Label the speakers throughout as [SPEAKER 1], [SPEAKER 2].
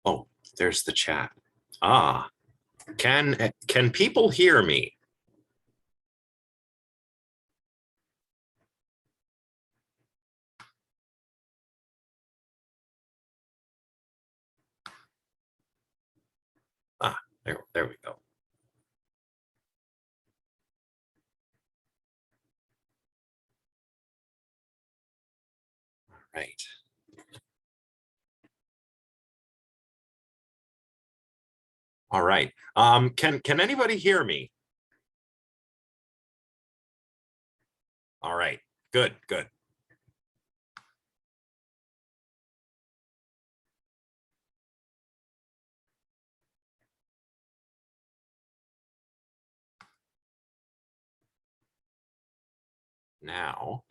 [SPEAKER 1] Oh, there's the chat. Ah, can people hear me? Ah, there we go. All right. All right. Can anybody hear me? All right. Good, good. Now,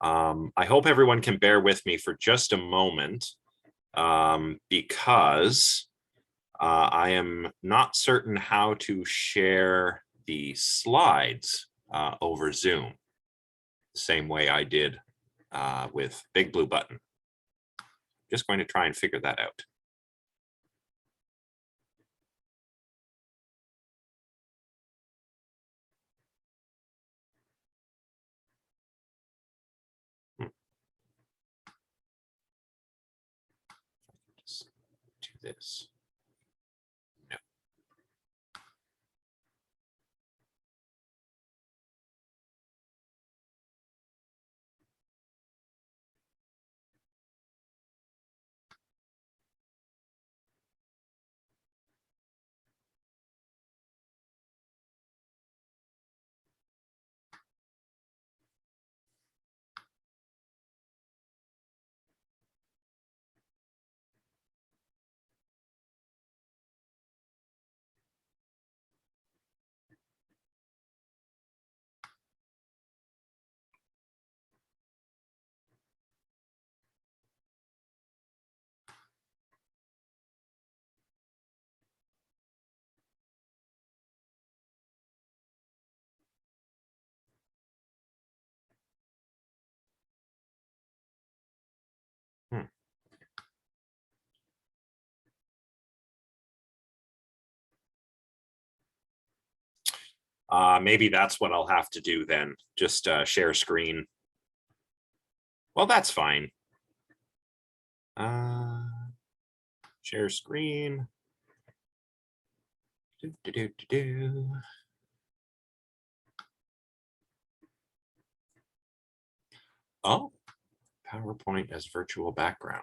[SPEAKER 1] I hope everyone can bear with me for just a moment because I am not certain how to share the slides over Zoom, the same way I did with Big Blue Button. Just going to try and figure that out. Just do this. No. Maybe that's what I'll have to do then. Just share screen. Well, that's fine. Share screen. Oh, PowerPoint as virtual background.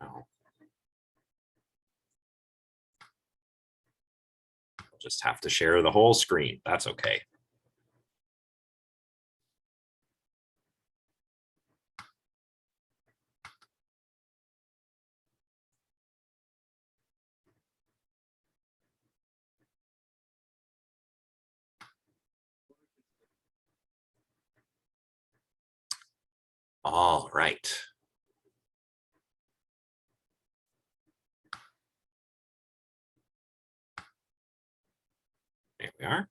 [SPEAKER 1] Oh. I'll just have to share the whole screen. That's okay. All right. There we are.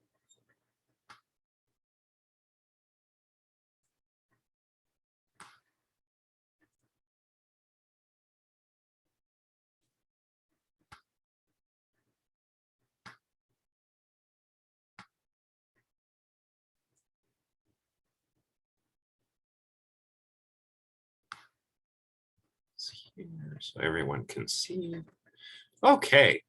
[SPEAKER 1] Here so everyone can see. Okay.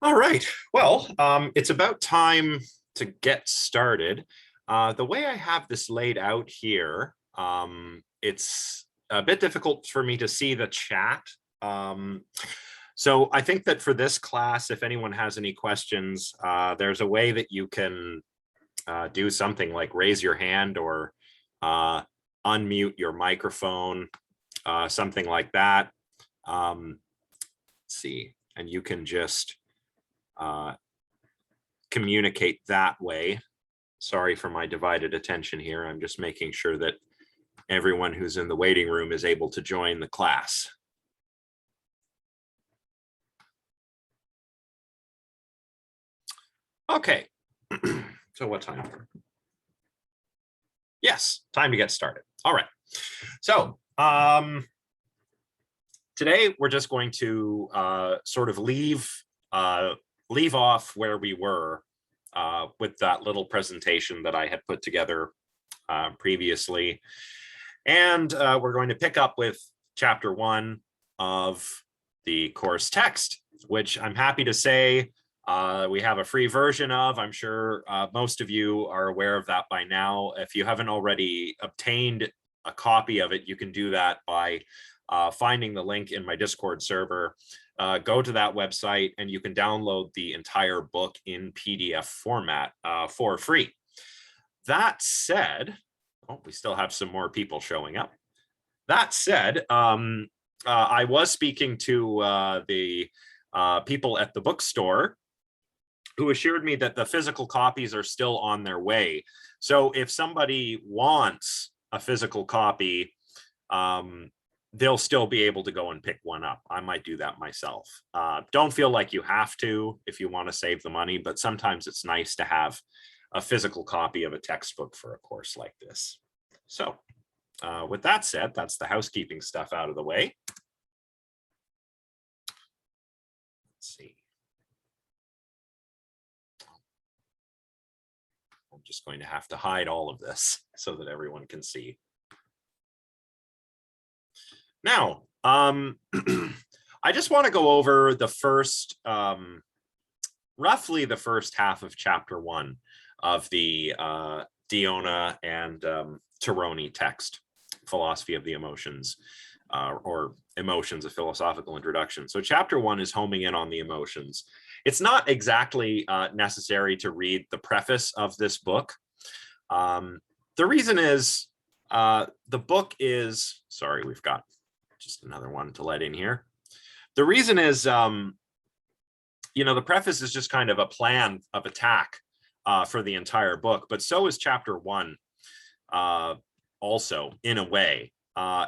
[SPEAKER 1] All right. Well, it's about time to get started. The way I have this laid out here, it's a bit difficult for me to see the chat. So I think that for this class, if anyone has any questions, there's a way that you can do something like raise your hand or unmute your microphone, something like that. Let's see, and you can just communicate that way. Sorry for my divided attention here. I'm just making sure that everyone who's in the waiting room is able to join the class. Okay, so what time? Yes, time to get started. All right. So today we're just going to sort of leave off where we were with that little presentation that I had put together previously. And we're going to pick up with chapter 1 of the course text, which I'm happy to say we have a free version of. I'm sure most of you are aware of that by now. If you haven't already obtained a copy of it, you can do that by finding the link in my Discord server. Go to that website and you can download the entire book in PDF format for free. That said, we still have some more people showing up. That said, I was speaking to the people at the bookstore who assured me that the physical copies are still on their way. So if somebody wants a physical copy, they'll still be able to go and pick one up. I might do that myself. Don't feel like you have to if you want to save the money, but sometimes it's nice to have a physical copy of a textbook for a course like this. So with that said, that's the housekeeping stuff out of the way. Let's see. I'm just going to have to hide all of this so that everyone can see. Now, I just want to go over the first, roughly the first half of chapter 1 of the Deonna and Teroni text, Philosophy of the Emotions, or Emotions, a Philosophical Introduction. So chapter 1 is homing in on the emotions. It's not exactly necessary to read the preface of this book. The reason is the book is, sorry, we've got just another one to let in here. The reason is, the preface is just kind of a plan of attack for the entire book, but so is chapter 1 also, in a way.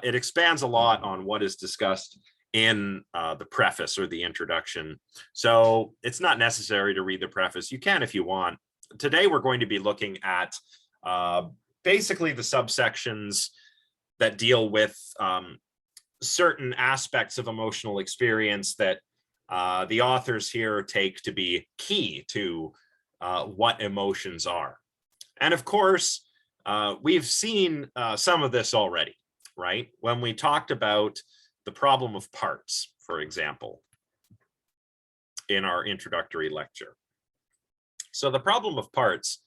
[SPEAKER 1] It expands a lot on what is discussed in the preface or the introduction. So it's not necessary to read the preface. You can if you want. Today, we're going to be looking at basically the subsections that deal with certain aspects of emotional experience that the authors here take to be key to what emotions are. And of course, we've seen some of this already, right? When we talked about the problem of parts, for example, in our introductory lecture. So the problem of parts,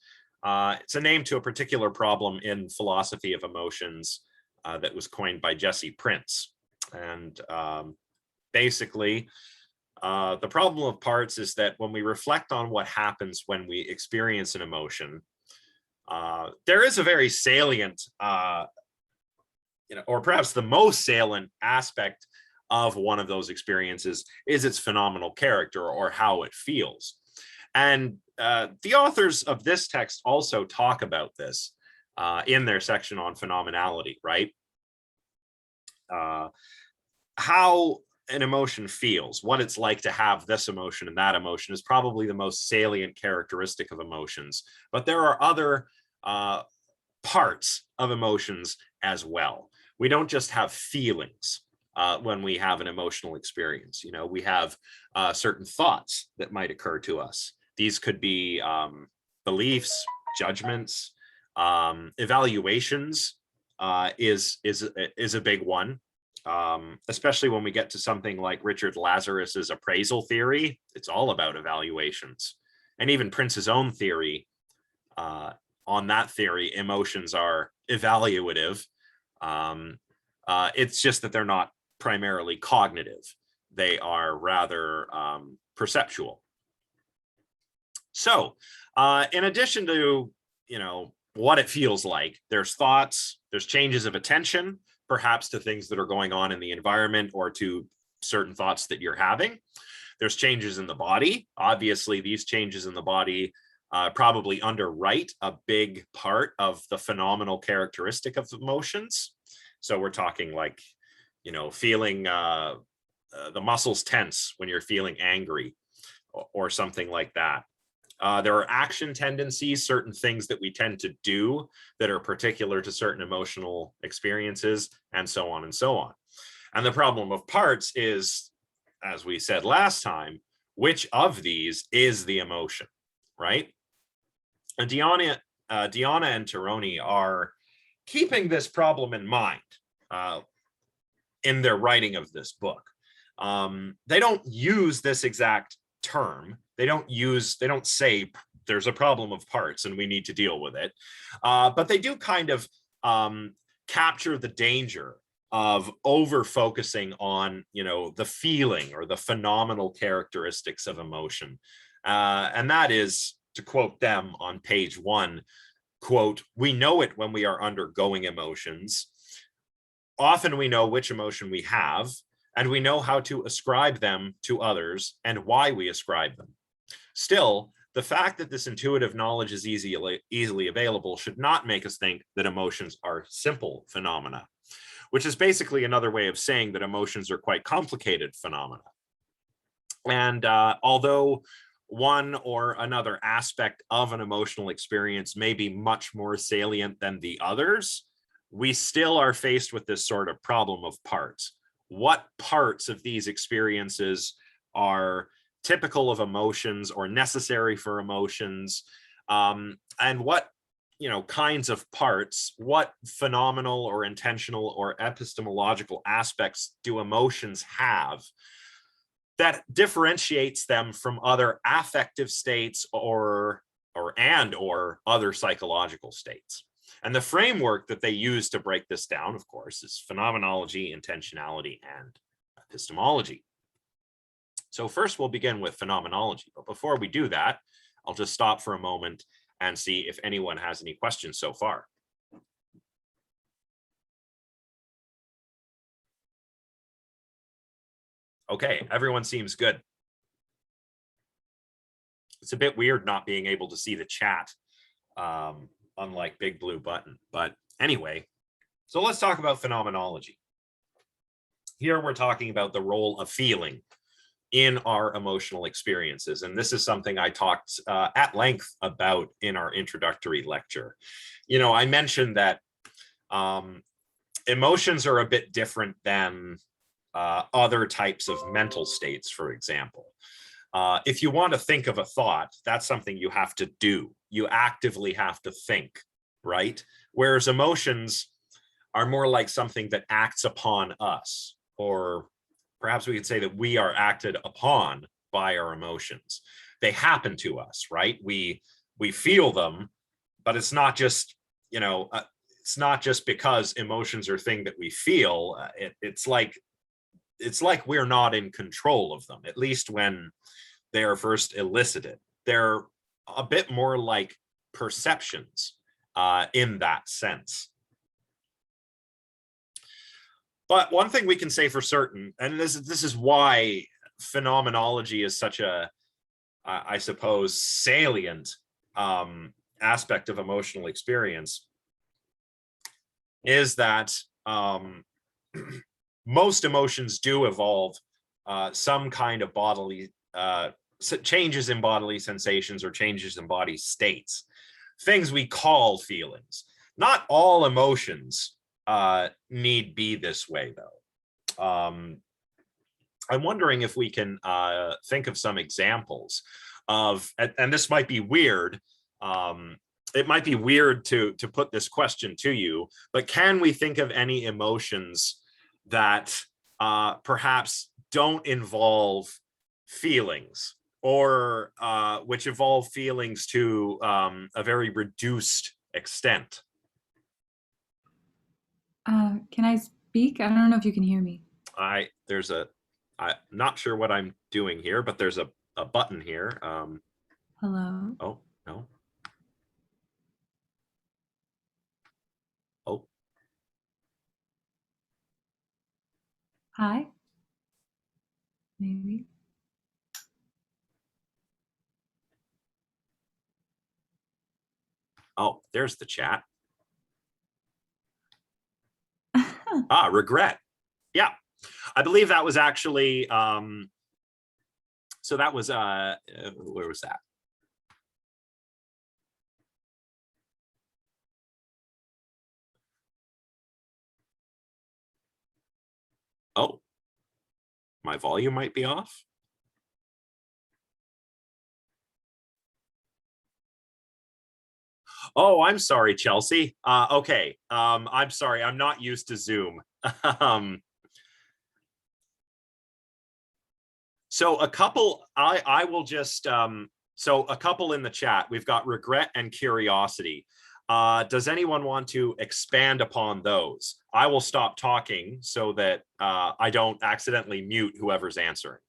[SPEAKER 1] it's a name to a particular problem in philosophy of emotions that was coined by Jesse Prince. And basically, the problem of parts is that when we reflect on what happens when we experience an emotion, there is a very salient, or perhaps the most salient aspect of one of those experiences is its phenomenal character or how it feels. And the authors of this text also talk about this in their section on phenomenology, right? How an emotion feels, what it's like to have this emotion and that emotion is probably the most salient characteristic of emotions. But there are other parts of emotions as well. We don't just have feelings when we have an emotional experience. We have certain thoughts that might occur to us. These could be beliefs, judgments, evaluations is a big one. Especially when we get to something like Richard Lazarus's appraisal theory. It's all about evaluations. And even Prince's own theory, on that theory, emotions are evaluative. It's just that they're not primarily cognitive. They are rather perceptual. So in addition to, what it feels like, there's thoughts, there's changes of attention, perhaps to things that are going on in the environment or to certain thoughts that you're having. There's changes in the body. Obviously, these changes in the body probably underwrite a big part of the phenomenal characteristic of emotions. So we're talking like, feeling the muscles tense when you're feeling angry or something like that. There are action tendencies, certain things that we tend to do that are particular to certain emotional experiences, and so on and so on. And the problem of parts is, as we said last time, which of these is the emotion, right? And Deonna and Teroni are keeping this problem in mind in their writing of this book. They don't use this exact term. They don't say there's a problem of parts and we need to deal with it. But they do kind of capture the danger of over focusing on, the feeling or the phenomenal characteristics of emotion. And that is, to quote them on page 1, quote, "We know it when we are undergoing emotions. Often we know which emotion we have, and we know how to ascribe them to others and why we ascribe them. Still, the fact that this intuitive knowledge is easily available should not make us think that emotions are simple phenomena," which is basically another way of saying that emotions are quite complicated phenomena. And although one or another aspect of an emotional experience may be much more salient than the others, we still are faced with this sort of problem of parts. What parts of these experiences are typical of emotions or necessary for emotions, and what kinds of parts, what phenomenal or intentional or epistemological aspects do emotions have that differentiates them from other affective states or other psychological states. And the framework that they use to break this down, of course, is phenomenology, intentionality, and epistemology. So first we'll begin with phenomenology. But before we do that, I'll just stop for a moment and see if anyone has any questions so far. Okay, everyone seems good. It's a bit weird not being able to see the chat, unlike Big Blue Button. But anyway, so let's talk about phenomenology. Here we're talking about the role of feeling in our emotional experiences. And this is something I talked at length about in our introductory lecture. I mentioned that emotions are a bit different than other types of mental states, for example. If you want to think of a thought, that's something you have to do. You actively have to think, right? Whereas emotions are more like something that acts upon us, or perhaps we could say that we are acted upon by our emotions. They happen to us, right? We feel them, but it's not just, it's not just because emotions are a thing that we feel. It's like we're not in control of them, at least when they are first elicited. They're a bit more like perceptions in that sense. But one thing we can say for certain, and this is why phenomenology is such a, I suppose, salient aspect of emotional experience, is that most emotions do involve some kind of bodily changes in bodily sensations or changes in body states, things we call feelings. Not all emotions need be this way, though. I'm wondering if we can think of some examples of, and this might be weird. It might be weird to put this question to you, but can we think of any emotions that perhaps don't involve feelings, or which involve feelings to a very reduced extent?
[SPEAKER 2] Can I speak? I don't know if you can hear me.
[SPEAKER 1] I'm not sure what I'm doing here, but there's a button here.
[SPEAKER 2] Hello?
[SPEAKER 1] Oh, no. Oh,
[SPEAKER 2] Hi? Maybe.
[SPEAKER 1] oh, there's the chat. Regret. Yeah, I believe that was actually, so that was, where was that? Oh, my volume might be off. Oh, I'm sorry, Chelsea. Okay. I'm sorry. I'm not used to Zoom. So a couple, I will just, so a couple in the chat, we've got regret and curiosity. Does anyone want to expand upon those? I will stop talking so that I don't accidentally mute whoever's answering.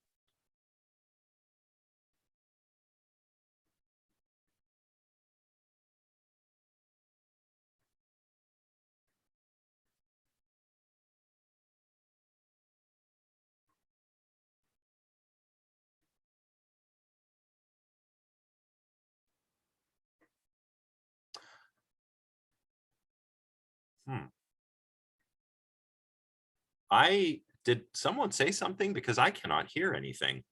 [SPEAKER 1] Did someone say something? Because I cannot hear anything.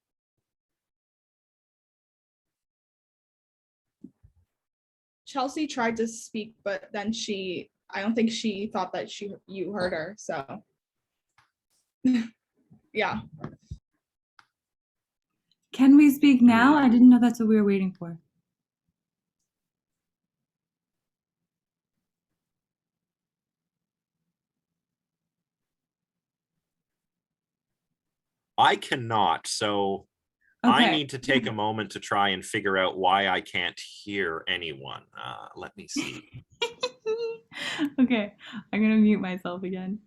[SPEAKER 3] Chelsea tried to speak, but then I don't think she thought that you heard her. So yeah.
[SPEAKER 2] Can we speak now? I didn't know that's what we were waiting for.
[SPEAKER 1] I cannot, so I
[SPEAKER 2] Okay.
[SPEAKER 1] need to take a moment to try and figure out why I can't hear anyone. Let me see.
[SPEAKER 2] Okay, I'm gonna mute myself again.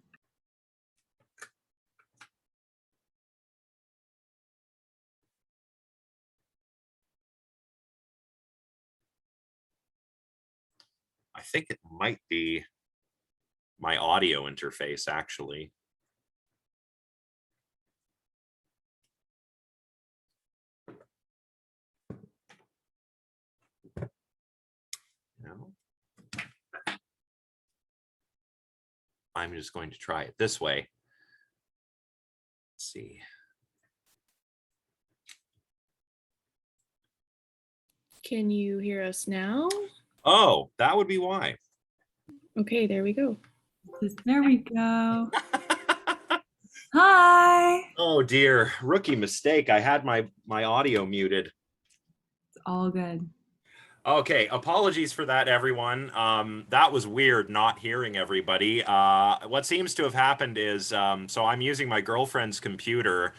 [SPEAKER 1] I think it might be my audio interface, actually. No. I'm just going to try it this way. Let's see.
[SPEAKER 4] Can you hear us now?
[SPEAKER 1] Oh, that would be why.
[SPEAKER 4] Okay, there we go.
[SPEAKER 2] There we go. Hi.
[SPEAKER 1] Oh dear, rookie mistake. I had my audio muted.
[SPEAKER 2] It's all good.
[SPEAKER 1] Okay, apologies for that, everyone. That was weird not hearing everybody. What seems to have happened is, so I'm using my girlfriend's computer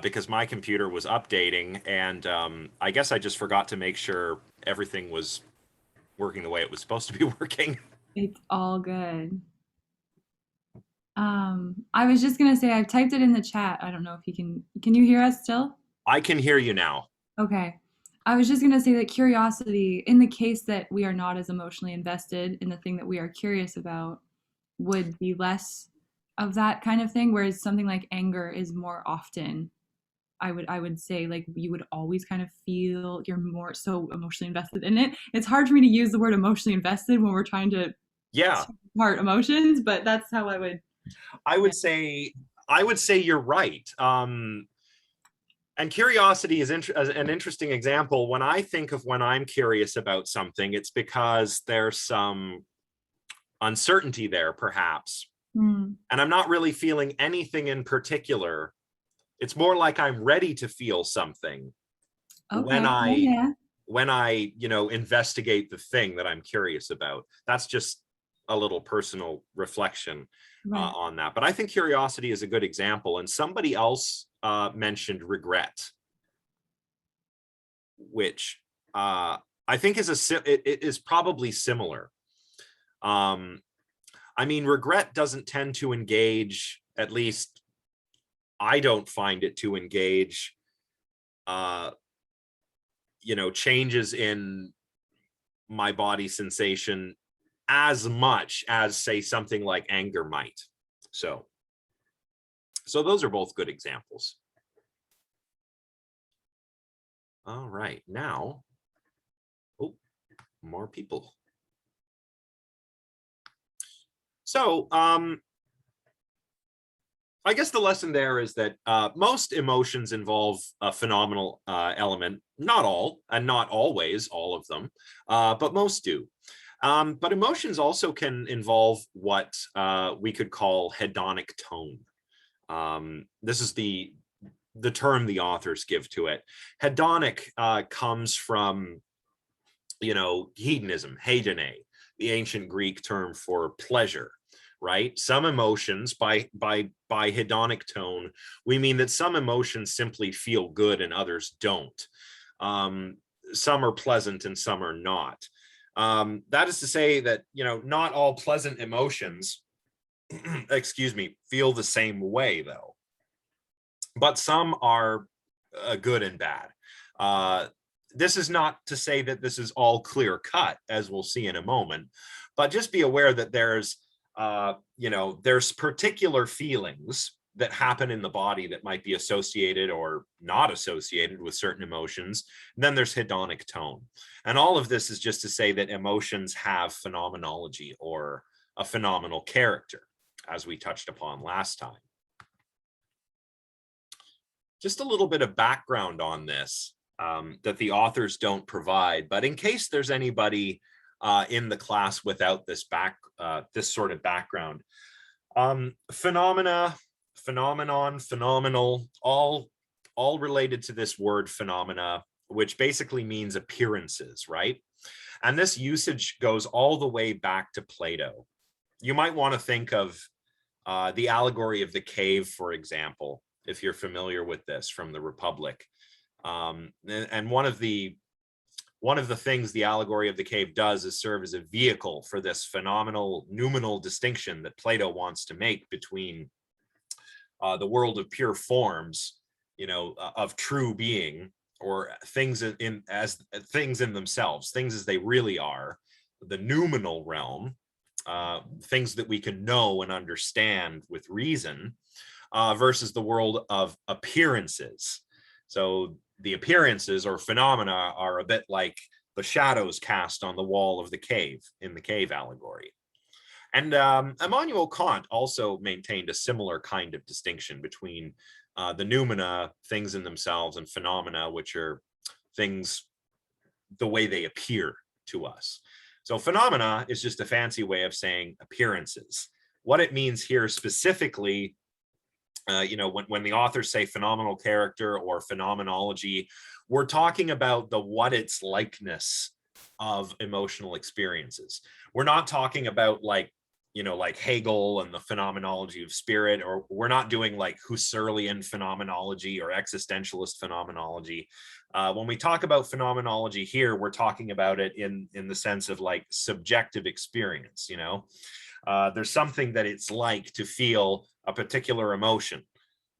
[SPEAKER 1] because my computer was updating, and I guess I just forgot to make sure everything was working the way it was supposed to be working.
[SPEAKER 2] It's all good. I was just gonna say I've typed it in the chat. I don't know if you can you hear us still?
[SPEAKER 1] I can hear you now.
[SPEAKER 2] Okay. I was just gonna say that curiosity, in the case that we are not as emotionally invested in the thing that we are curious about, would be less of that kind of thing, whereas something like anger is more often. I would say like you would always kind of feel you're more so emotionally invested in it. It's hard for me to use the word emotionally invested when we're trying to
[SPEAKER 1] Yeah,
[SPEAKER 2] part emotions, but that's how
[SPEAKER 1] I would say you're right. And curiosity is an interesting example. When I think of when I'm curious about something, it's because there's some uncertainty there, perhaps.
[SPEAKER 2] Hmm.
[SPEAKER 1] And I'm not really feeling anything in particular. It's more like I'm ready to feel something
[SPEAKER 2] Okay. Yeah.
[SPEAKER 1] when I, investigate the thing that I'm curious about. That's just a little personal reflection
[SPEAKER 2] Right.
[SPEAKER 1] on that. But I think curiosity is a good example. And somebody else mentioned regret, which I think it is probably similar. I mean, regret doesn't tend to engage, at least I don't find it to engage, changes in my body sensation as much as, say, something like anger might. So those are both good examples. All right, now, oh, more people. So I guess the lesson there is that most emotions involve a phenomenal element. Not all, and not always all of them, but most do. But emotions also can involve what we could call hedonic tone. This is the term the authors give to it. Hedonic comes from, hedonism, hedone, the ancient Greek term for pleasure, right? Some emotions, by hedonic tone, we mean that some emotions simply feel good and others don't. Some are pleasant and some are not. That is to say that, not all pleasant emotions, excuse me, feel the same way though. But some are good and bad. This is not to say that this is all clear cut, as we'll see in a moment, but just be aware that there's particular feelings that happen in the body that might be associated or not associated with certain emotions. And then there's hedonic tone. And all of this is just to say that emotions have phenomenology or a phenomenal character, as we touched upon last time. Just a little bit of background on this that the authors don't provide, but in case there's anybody in the class without this sort of background, phenomenon, phenomenal, all related to this word phenomena, which basically means appearances, right? And this usage goes all the way back to Plato. You might want to think of the allegory of the cave, for example, if you're familiar with this from the Republic. And one of the things the allegory of the cave does is serve as a vehicle for this phenomenal noumenal distinction that Plato wants to make between the world of pure forms, of true being, or things in themselves, things as they really are, the noumenal realm, things that we can know and understand with reason, versus the world of appearances. So the appearances or phenomena are a bit like the shadows cast on the wall of the cave in the cave allegory. And Immanuel Kant also maintained a similar kind of distinction between the noumena, things in themselves, and phenomena, which are things the way they appear to us. So phenomena is just a fancy way of saying appearances. What it means here specifically, when the authors say phenomenal character or phenomenology, we're talking about the what it's likeness of emotional experiences. We're not talking about like Hegel and the phenomenology of spirit, or we're not doing like Husserlian phenomenology or existentialist phenomenology. When we talk about phenomenology here, we're talking about it in the sense of like subjective experience. There's something that it's like to feel a particular emotion,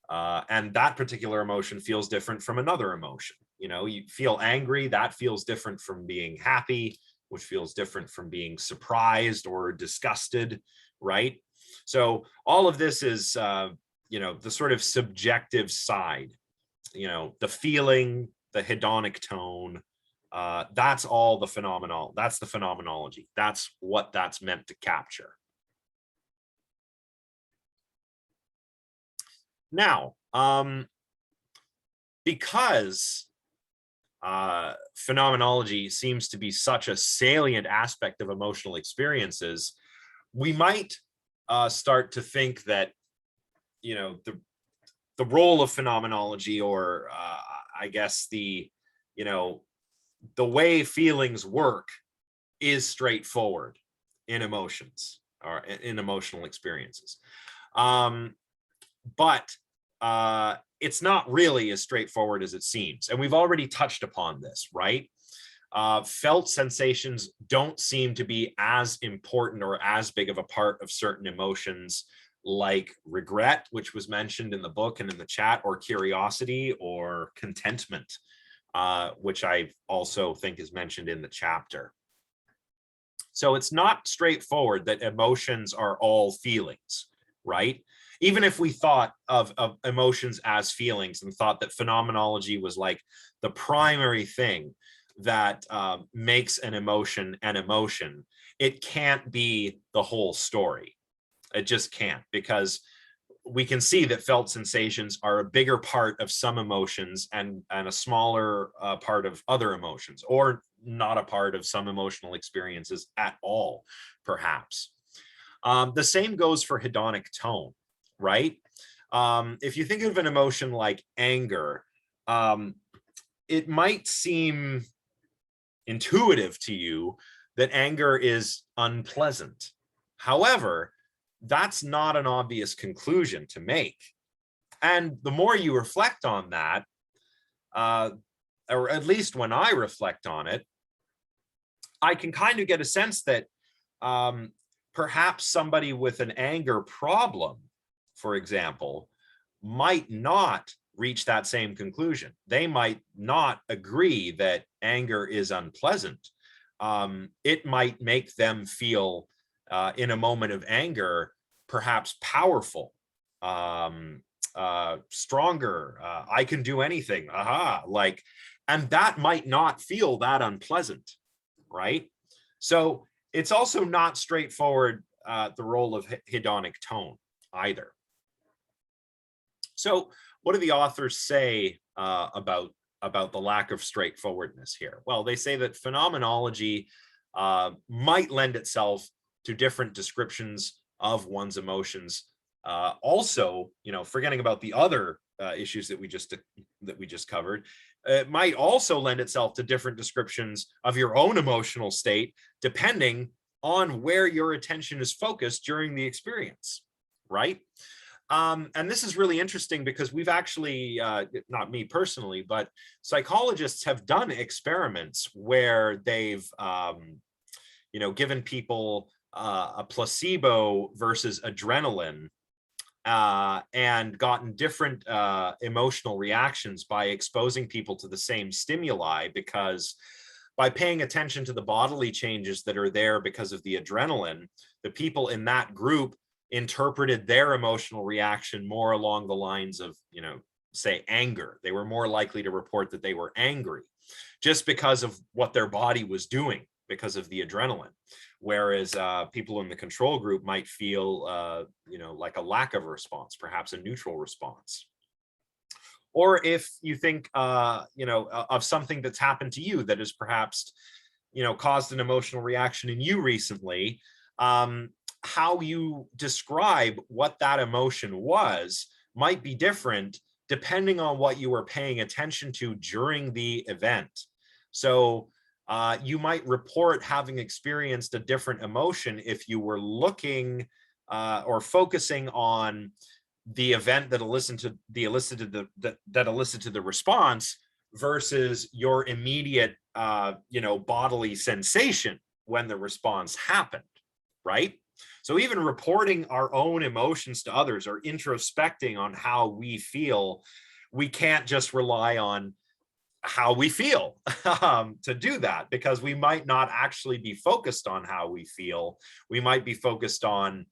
[SPEAKER 1] and that particular emotion feels different from another emotion. You feel angry, that feels different from being happy, which feels different from being surprised or disgusted, right? So all of this is the sort of subjective side, the feeling, the hedonic tone, that's all the phenomenal, that's the phenomenology, that's what that's meant to capture. Now, because phenomenology seems to be such a salient aspect of emotional experiences, we might start to think that, the role of phenomenology, or I guess the way feelings work, is straightforward in emotions or in emotional experiences. But it's not really as straightforward as it seems. And we've already touched upon this, right? Felt sensations don't seem to be as important or as big of a part of certain emotions, like regret, which was mentioned in the book and in the chat, or curiosity, or contentment, which I also think is mentioned in the chapter. So it's not straightforward that emotions are all feelings, right? Even if we thought of emotions as feelings and thought that phenomenology was like the primary thing that makes an emotion, it can't be the whole story. It just can't, because we can see that felt sensations are a bigger part of some emotions and a smaller part of other emotions, or not a part of some emotional experiences at all, perhaps. The same goes for hedonic tone, right? If you think of an emotion like anger, it might seem intuitive to you that anger is unpleasant. However, that's not an obvious conclusion to make. And the more you reflect on that, or at least when I reflect on it, I can kind of get a sense that perhaps somebody with an anger problem, for example, might not reach that same conclusion. They might not agree that anger is unpleasant. It might make them feel in a moment of anger, perhaps powerful, stronger, I can do anything, aha, like, and that might not feel that unpleasant, right? So it's also not straightforward, the role of hedonic tone either. So what do the authors say about the lack of straightforwardness here? Well, they say that phenomenology might lend itself to different descriptions of one's emotions. Also, you know, forgetting about the other issues that we just covered, it might also lend itself to different descriptions of your own emotional state, depending on where your attention is focused during the experience, right? And this is really interesting because we've actually, not me personally, but psychologists have done experiments where they've, you know, given people a placebo versus adrenaline, and gotten different emotional reactions by exposing people to the same stimuli, because by paying attention to the bodily changes that are there because of the adrenaline, the people in that group interpreted their emotional reaction more along the lines of, you know, say anger. They were more likely to report that they were angry just because of what their body was doing because of the adrenaline. Whereas people in the control group might feel, you know, like a lack of a response, perhaps a neutral response. Or if you think, you know, of something that's happened to you that has perhaps, you know, caused an emotional reaction in you recently, how you describe what that emotion was might be different depending on what you were paying attention to during the event. So you might report having experienced a different emotion if you were looking or focusing on the event that elicited the response versus your immediate you know, bodily sensation when the response happened, right? So even reporting our own emotions to others or introspecting on how we feel, we can't just rely on how we feel to do that, because we might not actually be focused on how we feel. We might be focused on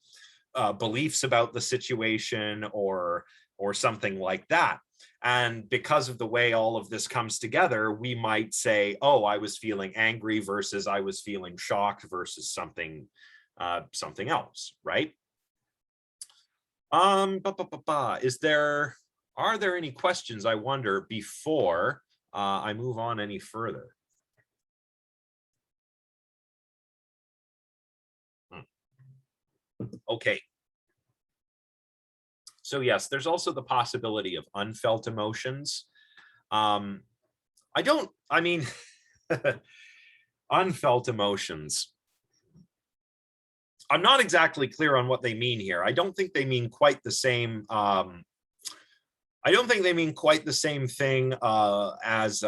[SPEAKER 1] beliefs about the situation or something like that. And because of the way all of this comes together, we might say, oh, I was feeling angry versus I was feeling shocked versus something else, right? Are there any questions, I wonder, before I move on any further? Okay. So yes, there's also the possibility of unfelt emotions. I mean, unfelt emotions. I'm not exactly clear on what they mean here. I don't think they mean quite the same. I don't think they mean quite the same thing as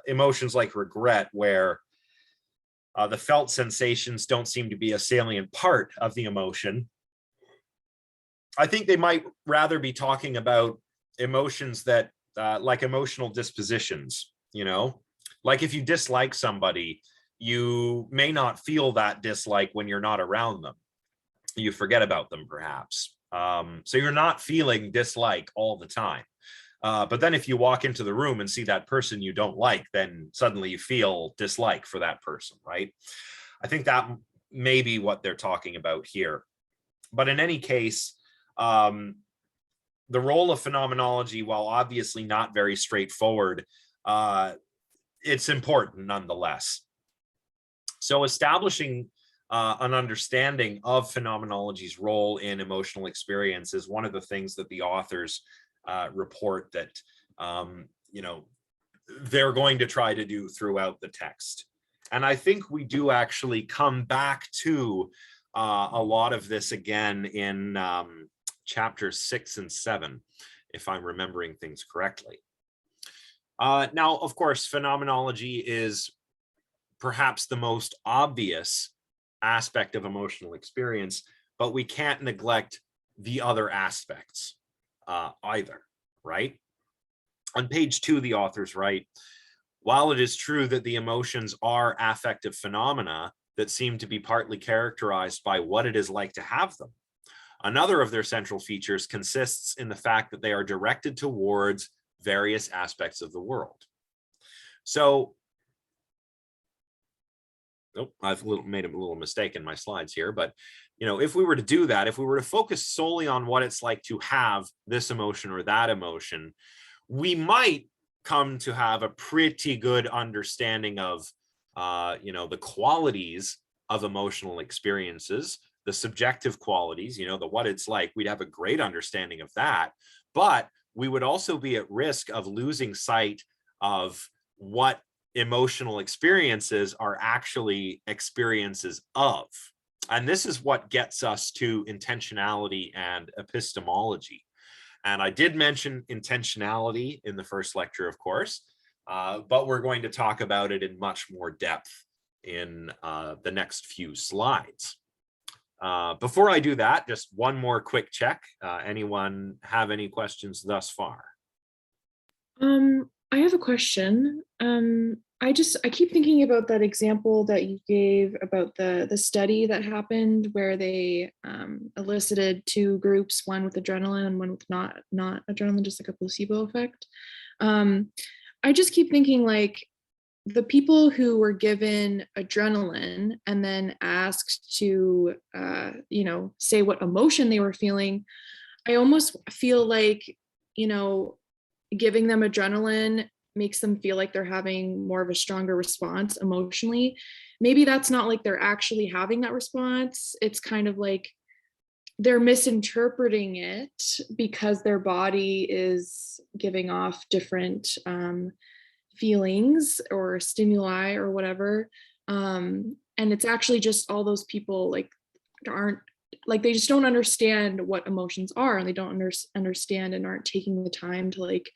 [SPEAKER 1] emotions like regret, where the felt sensations don't seem to be a salient part of the emotion. I think they might rather be talking about emotions that, like emotional dispositions, you know, like if you dislike somebody, you may not feel that dislike when you're not around them. You forget about them, perhaps. So you're not feeling dislike all the time. But then if you walk into the room and see that person you don't like, then suddenly you feel dislike for that person, right? I think that may be what they're talking about here. But in any case, the role of phenomenology, while obviously not very straightforward, it's important nonetheless. So establishing an understanding of phenomenology's role in emotional experience is one of the things that the authors report that, you know, they're going to try to do throughout the text. And I think we do actually come back to a lot of this again in chapters 6 and 7, if I'm remembering things correctly. Now, of course, phenomenology is perhaps the most obvious aspect of emotional experience, but we can't neglect the other aspects either, right? On page 2, the authors write, while it is true that the emotions are affective phenomena that seem to be partly characterized by what it is like to have them, another of their central features consists in the fact that they are directed towards various aspects of the world. So, oh, I've made a little mistake in my slides here, but you know, if we were to do that, if we were to focus solely on what it's like to have this emotion or that emotion, we might come to have a pretty good understanding of, you know, the qualities of emotional experiences, the subjective qualities, you know, the what it's like. We'd have a great understanding of that, but we would also be at risk of losing sight of what emotional experiences are actually experiences of. And this is what gets us to intentionality and epistemology. And I did mention intentionality in the first lecture, of course, but we're going to talk about it in much more depth in the next few slides. Before I do that, just one more quick check. Anyone have any questions thus far?
[SPEAKER 4] I have a question. I keep thinking about that example that you gave about the study that happened where they elicited 2 groups, one with adrenaline and one with not adrenaline, just like a placebo effect. I just keep thinking, like, the people who were given adrenaline and then asked to you know, say what emotion they were feeling, I almost feel like, you know, giving them adrenaline makes them feel like they're having more of a stronger response emotionally. Maybe that's not like they're actually having that response. It's kind of like they're misinterpreting it because their body is giving off different feelings or stimuli or whatever. And it's actually just all those people like aren't, like, they just don't understand what emotions are, and they don't understand and aren't taking the time to, like,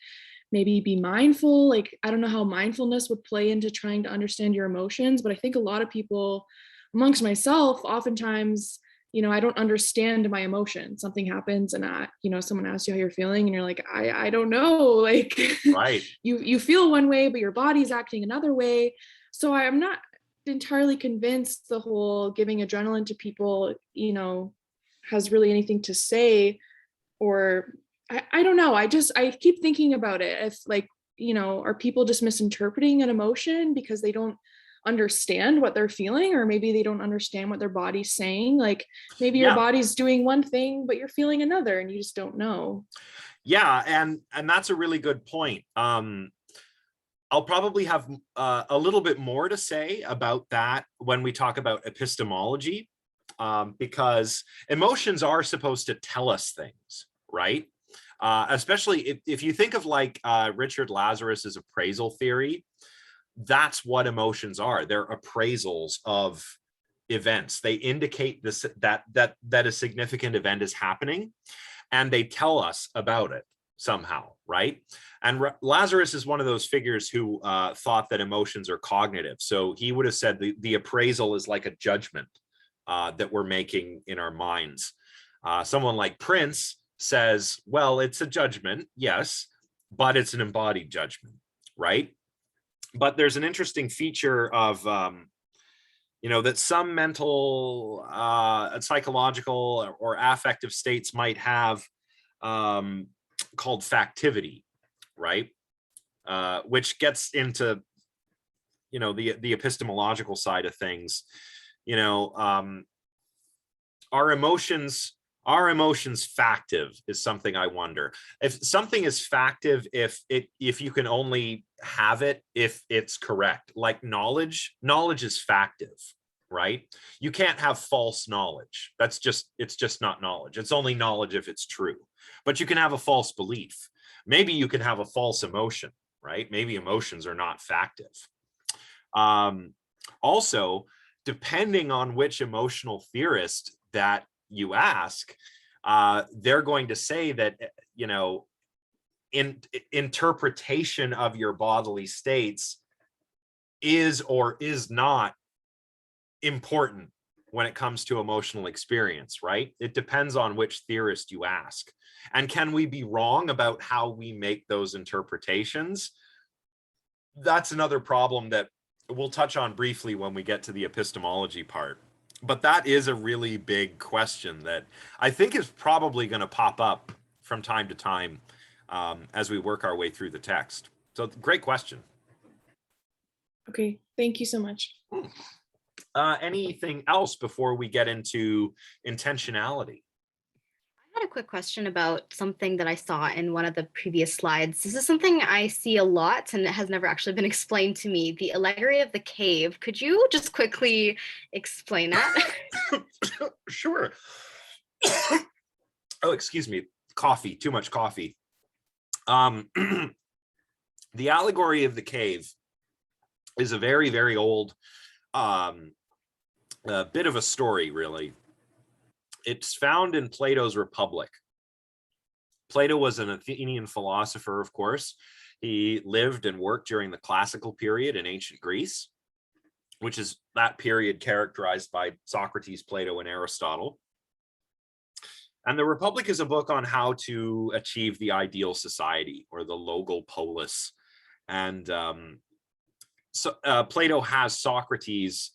[SPEAKER 4] maybe be mindful. Like, I don't know how mindfulness would play into trying to understand your emotions, but I think a lot of people, amongst myself, oftentimes, you know, I don't understand my emotion. Something happens and you know, someone asks you how you're feeling and you're like, I don't know, like,
[SPEAKER 1] Right.
[SPEAKER 4] you feel one way, but your body's acting another way. So I'm not entirely convinced the whole giving adrenaline to people, you know, has really anything to say. Or I don't know. I keep thinking about it. If, like, you know, are people just misinterpreting an emotion because they don't understand what they're feeling, or maybe they don't understand what their body's saying? Like, maybe your body's doing one thing, but you're feeling another and you just don't know.
[SPEAKER 1] Yeah, and that's a really good point. I'll probably have a little bit more to say about that when we talk about epistemology, because emotions are supposed to tell us things, right? Especially if you think of, like, Richard Lazarus's appraisal theory, that's what emotions are. They're appraisals of events. They indicate this that a significant event is happening, and they tell us about it somehow, right? And Lazarus is one of those figures who thought that emotions are cognitive. So he would have said the appraisal is like a judgment that we're making in our minds. Someone like Prince says, well, it's a judgment, yes, but it's an embodied judgment, right? But there's an interesting feature of, you know, that some mental, psychological or affective states might have, called factivity, right? Which gets into, you know, the epistemological side of things. You know, are emotions factive is something I wonder. If something is factive, if you can only have it if it's correct, like knowledge is factive, right? You can't have false knowledge. It's just not knowledge. It's only knowledge if it's true. But you can have a false belief. Maybe you can have a false emotion, right? Maybe emotions are not factive. Also, depending on which emotional theorist that you ask, they're going to say that, you know, interpretation of your bodily states is or is not important when it comes to emotional experience, right? It depends on which theorist you ask. And can we be wrong about how we make those interpretations? That's another problem that we'll touch on briefly when we get to the epistemology part. But that is a really big question that I think is probably going to pop up from time to time as we work our way through the text. So great question.
[SPEAKER 4] Okay, thank you so much.
[SPEAKER 1] Anything else before we get into intentionality?
[SPEAKER 5] I had a quick question about something that I saw in one of the previous slides. This is something I see a lot and it has never actually been explained to me. The allegory of the cave. Could you just quickly explain that?
[SPEAKER 1] Sure. Oh, excuse me. Coffee, too much coffee. The allegory of the cave is a very, very old bit of a story, really. It's found in Plato's Republic. Plato was an Athenian philosopher, of course. He lived and worked during the classical period in ancient Greece, which is that period characterized by Socrates, Plato, and Aristotle. And the Republic is a book on how to achieve the ideal society, or the logopolis. And Plato has Socrates.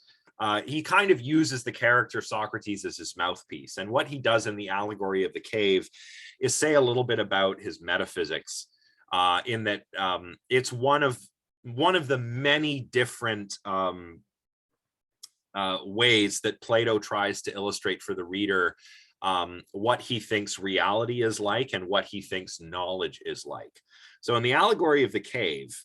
[SPEAKER 1] He kind of uses the character Socrates as his mouthpiece. And what he does in the allegory of the cave is say a little bit about his metaphysics, in that it's one of the many different ways that Plato tries to illustrate for the reader what he thinks reality is like and what he thinks knowledge is like. So in the allegory of the cave,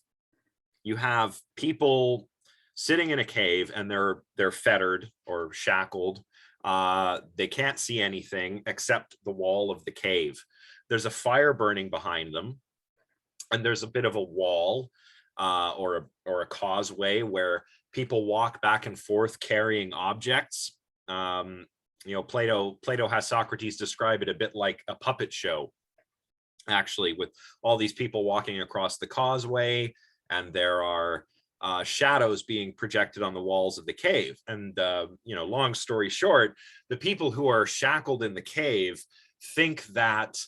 [SPEAKER 1] you have people sitting in a cave and they're fettered or shackled. They can't see anything except the wall of the cave. There's a fire burning behind them, and there's a bit of a wall or a causeway where people walk back and forth carrying objects. You know, Plato has Socrates describe it a bit like a puppet show, actually, with all these people walking across the causeway, and there are shadows being projected on the walls of the cave. And, you know, long story short, the people who are shackled in the cave think that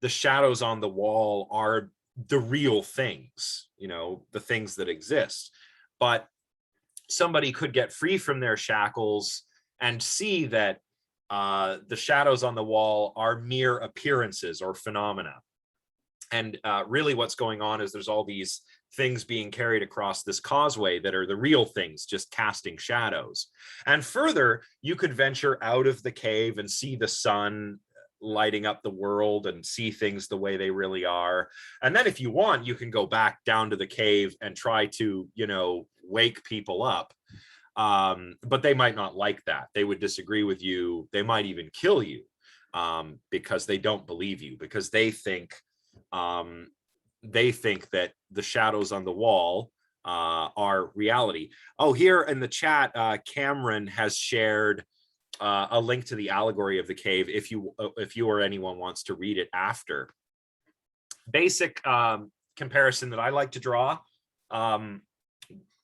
[SPEAKER 1] the shadows on the wall are the real things, you know, the things that exist. But somebody could get free from their shackles and see that the shadows on the wall are mere appearances or phenomena. And really what's going on is there's all these things being carried across this causeway that are the real things, just casting shadows. And further, you could venture out of the cave and see the sun lighting up the world and see things the way they really are. And then if you want, you can go back down to the cave and try to, you know, wake people up. But they might not like that. They would disagree with you. They might even kill you because they don't believe you, because they think that the shadows on the wall are reality. Oh, here in the chat, Cameron has shared a link to the allegory of the cave if you or anyone wants to read it after. Basic comparison that I like to draw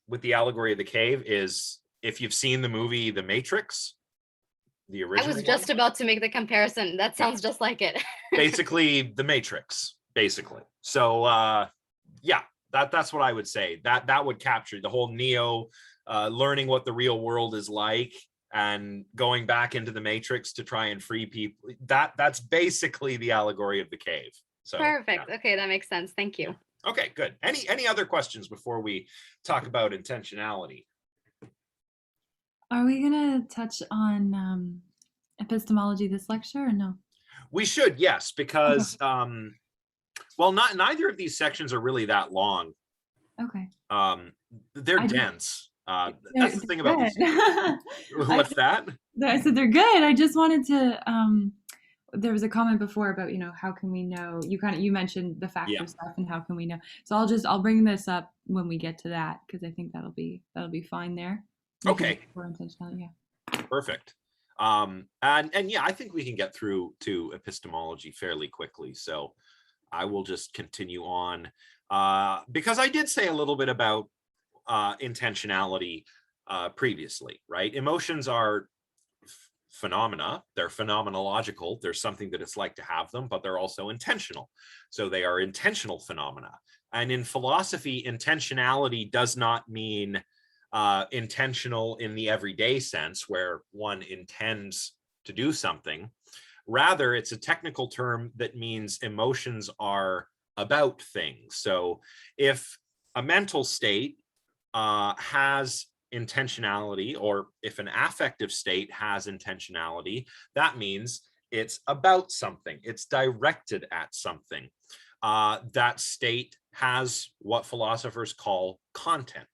[SPEAKER 1] with the allegory of the cave is, if you've seen the movie The Matrix, the original.
[SPEAKER 5] I was just about to make the comparison. That sounds just like it.
[SPEAKER 1] Basically The Matrix, basically. So yeah, that's what I would say. That would capture the whole Neo learning what the real world is like and going back into the Matrix to try and free people. That's basically the allegory of the cave. So
[SPEAKER 5] Perfect.
[SPEAKER 1] yeah.
[SPEAKER 5] Okay, that makes sense. Thank you.
[SPEAKER 1] Okay, good. Any other questions before we talk about intentionality?
[SPEAKER 2] Are we gonna touch on epistemology this lecture or no?
[SPEAKER 1] We should, yes, because well, neither of these sections are really that long.
[SPEAKER 2] Okay.
[SPEAKER 1] They're
[SPEAKER 2] I do-
[SPEAKER 1] dense. That's the thing about this. What's that?
[SPEAKER 2] I said they're good. I just wanted to. There was a comment before about how can we know? You mentioned the factor
[SPEAKER 1] Yeah.
[SPEAKER 2] stuff and how can we know? So I'll bring this up when we get to that because I think that'll be fine there.
[SPEAKER 1] Okay.
[SPEAKER 2] For intentionality, yeah.
[SPEAKER 1] Perfect. And yeah, I think we can get through to epistemology fairly quickly. So I will just continue on because I did say a little bit about intentionality previously, right? Emotions are phenomena. They're phenomenological. There's something that it's like to have them, but they're also intentional. So they are intentional phenomena. And in philosophy, intentionality does not mean intentional in the everyday sense where one intends to do something. Rather, it's a technical term that means emotions are about things. So if a mental state has intentionality, or if an affective state has intentionality, that means it's about something, it's directed at something. That state has what philosophers call content,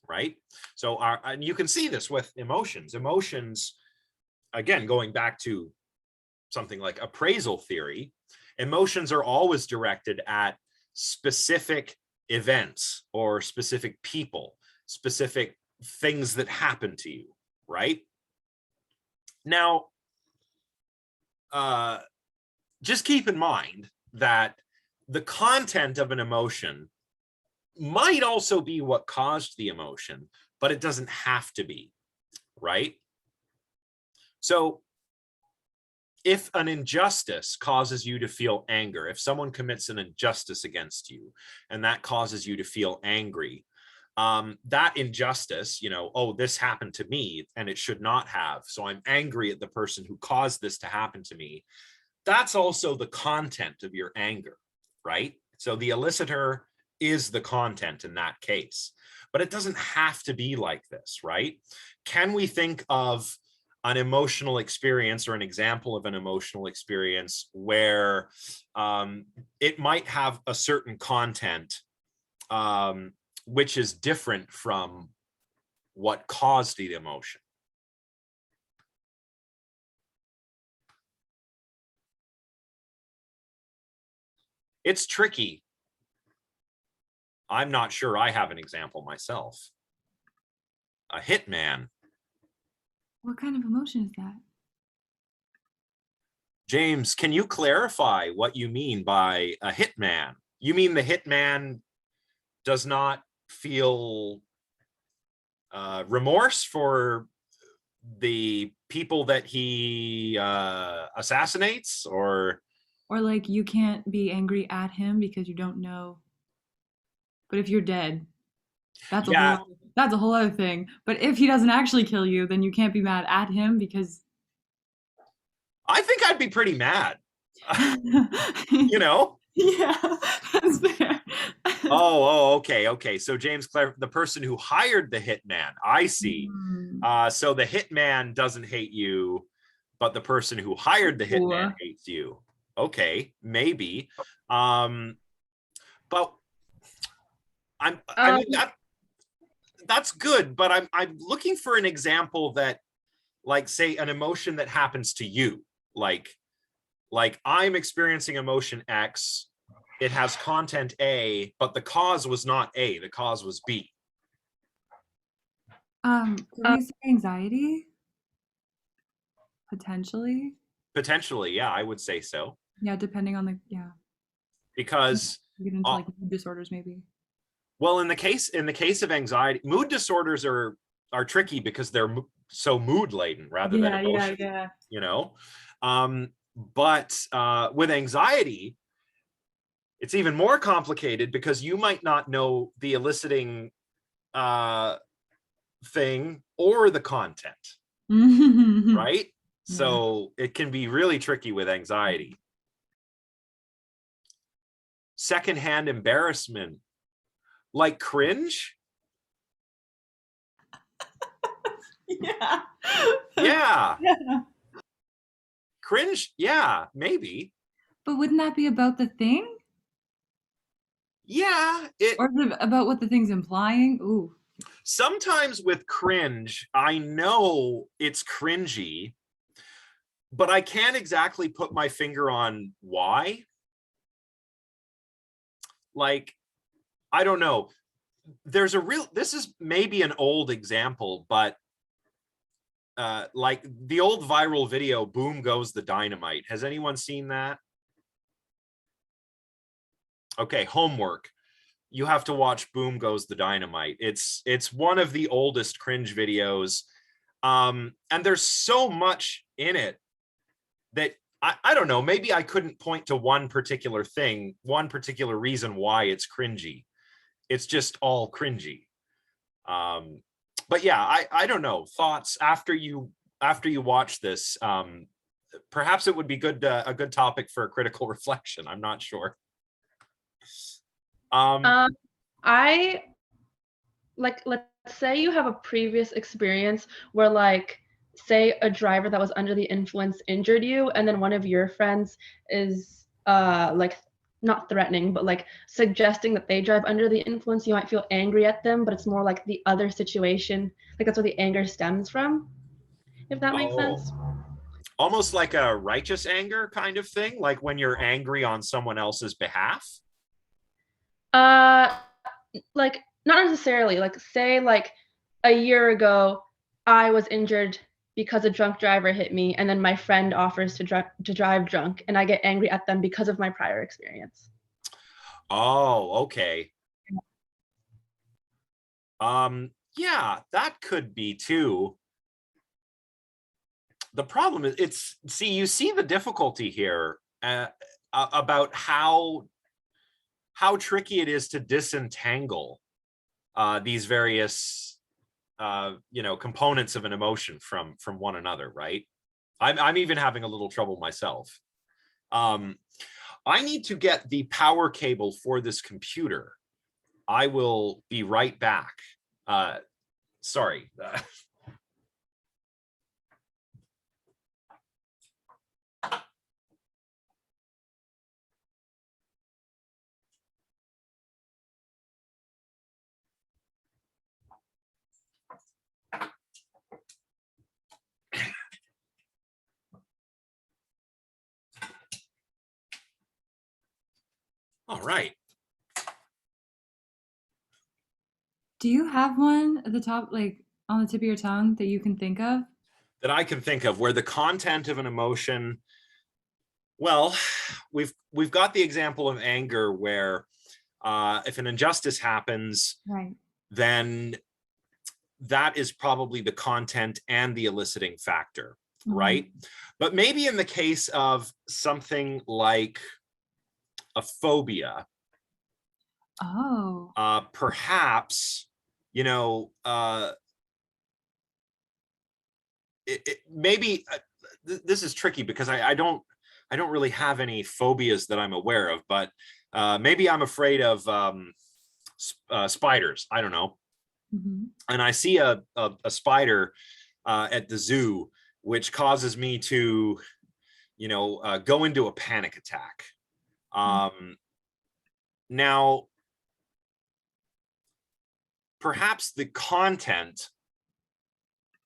[SPEAKER 1] right? So and you can see this with emotions. Emotions, again, going back to something like appraisal theory, emotions are always directed at specific events or specific people, specific things that happen to you, right? Now, just keep in mind that the content of an emotion might also be what caused the emotion, but it doesn't have to be, right? So if an injustice causes you to feel anger, if someone commits an injustice against you and that causes you to feel angry, that injustice, oh, this happened to me and it should not have, so I'm angry at the person who caused this to happen to me. That's also the content of your anger, right? So the elicitor is the content in that case, but it doesn't have to be like this, right? Can we think of an emotional experience or an example of an emotional experience where it might have a certain content which is different from what caused the emotion? It's tricky. I'm not sure I have an example myself. A hitman.
[SPEAKER 2] What kind of emotion is that?
[SPEAKER 1] James, can you clarify what you mean by a hitman? You mean the hitman does not feel remorse for the people that he assassinates, or
[SPEAKER 2] like you can't be angry at him because you don't know. But if you're dead, that's
[SPEAKER 1] yeah,
[SPEAKER 2] a whole other thing. But if he doesn't actually kill you, then you can't be mad at him because
[SPEAKER 1] I think I'd be pretty mad.
[SPEAKER 2] Yeah, that's fair.
[SPEAKER 1] Okay. So James Clare, the person who hired the hitman, I see. So the hitman doesn't hate you, but the person who hired the hitman hates you. Okay, maybe. But I mean that's good, but I'm looking for an example that, like, say, an emotion that happens to you, like I'm experiencing emotion X. It has content A, but the cause was not A, the cause was B.
[SPEAKER 2] Could we say anxiety? Potentially,
[SPEAKER 1] yeah, I would say so.
[SPEAKER 2] Yeah, depending on
[SPEAKER 1] because
[SPEAKER 2] you get into like mood disorders maybe.
[SPEAKER 1] Well, in the case of anxiety, mood disorders are tricky because they're so mood laden rather than emotion. But with anxiety, it's even more complicated because you might not know the eliciting thing or the content, right? Yeah. So it can be really tricky with anxiety. Secondhand embarrassment, like cringe.
[SPEAKER 2] Yeah.
[SPEAKER 1] Cringe, yeah, maybe.
[SPEAKER 2] But wouldn't that be about the thing?
[SPEAKER 1] Yeah.
[SPEAKER 2] Or about what the thing's implying? Ooh.
[SPEAKER 1] Sometimes with cringe, I know it's cringy, but I can't exactly put my finger on why. Like, I don't know. There's a real, this is maybe an old example, but like the old viral video, Boom Goes the Dynamite. Has anyone seen that? Okay, homework. You have to watch Boom Goes the Dynamite. It's one of the oldest cringe videos. And there's so much in it that I don't know, maybe I couldn't point to one particular thing, one particular reason why it's cringy. It's just all cringy. But yeah, I don't know. Thoughts after you watch this. Perhaps it would be a good topic for a critical reflection. I'm not sure.
[SPEAKER 6] I like, let's say you have a previous experience where, like, say a driver that was under the influence injured you, and then one of your friends is like not threatening, but like suggesting that they drive under the influence. You might feel angry at them, but it's more like the other situation, like that's where the anger stems from, if that makes sense.
[SPEAKER 1] Almost like a righteous anger kind of thing, like when you're angry on someone else's behalf.
[SPEAKER 6] Like not necessarily. Like, say like a year ago I was injured because a drunk driver hit me, and then my friend offers to drive drunk, and I get angry at them because of my prior experience.
[SPEAKER 1] Oh, okay. Yeah, that could be too. The problem is, you see the difficulty here about how tricky it is to disentangle these various components of an emotion from one another, right? I'm even having a little trouble myself. I need to get the power cable for this computer. I will be right back. Sorry. All right.
[SPEAKER 2] Do you have one at the top, like on the tip of your tongue, that you can think of?
[SPEAKER 1] That I can think of where the content of an emotion, well, we've got the example of anger where if an injustice happens,
[SPEAKER 2] Right.
[SPEAKER 1] then that is probably the content and the eliciting factor, right? But maybe in the case of something like a phobia, perhaps, maybe this is tricky because I don't really have any phobias that I'm aware of, but maybe I'm afraid of spiders. I don't know. And I see a spider at the zoo, which causes me to, go into a panic attack. Now, perhaps the content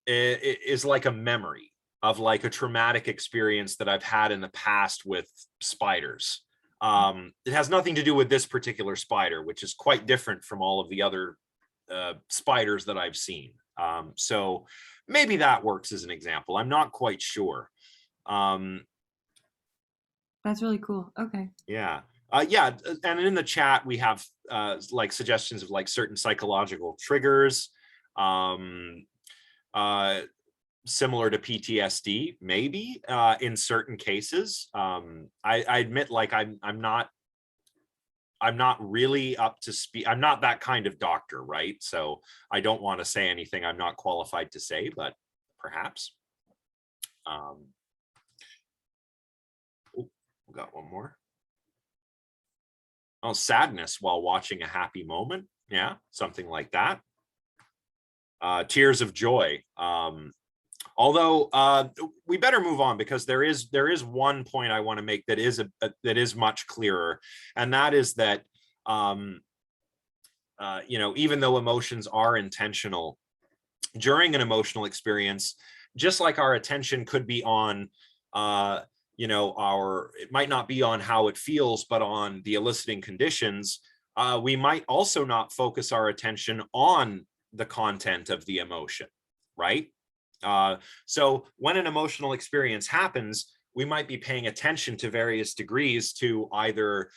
[SPEAKER 1] is like a memory of like a traumatic experience that I've had in the past with spiders. It has nothing to do with this particular spider, which is quite different from all of the other spiders that I've seen. So maybe that works as an example. I'm not quite sure.
[SPEAKER 2] That's really cool. Okay.
[SPEAKER 1] Yeah. Yeah. And in the chat, we have like suggestions of like certain psychological triggers, similar to PTSD, maybe in certain cases. I admit, like, I'm not really up to speed. I'm not that kind of doctor, right? So I don't want to say anything I'm not qualified to say, but perhaps. We got one more. Oh, sadness while watching a happy moment. Yeah, something like that. Tears of joy. Although we better move on, because there is one point I want to make that is much clearer, and that is that even though emotions are intentional during an emotional experience, just like our attention could be on, it might not be on how it feels, but on the eliciting conditions, we might also not focus our attention on the content of the emotion, right? So when an emotional experience happens, we might be paying attention to various degrees to either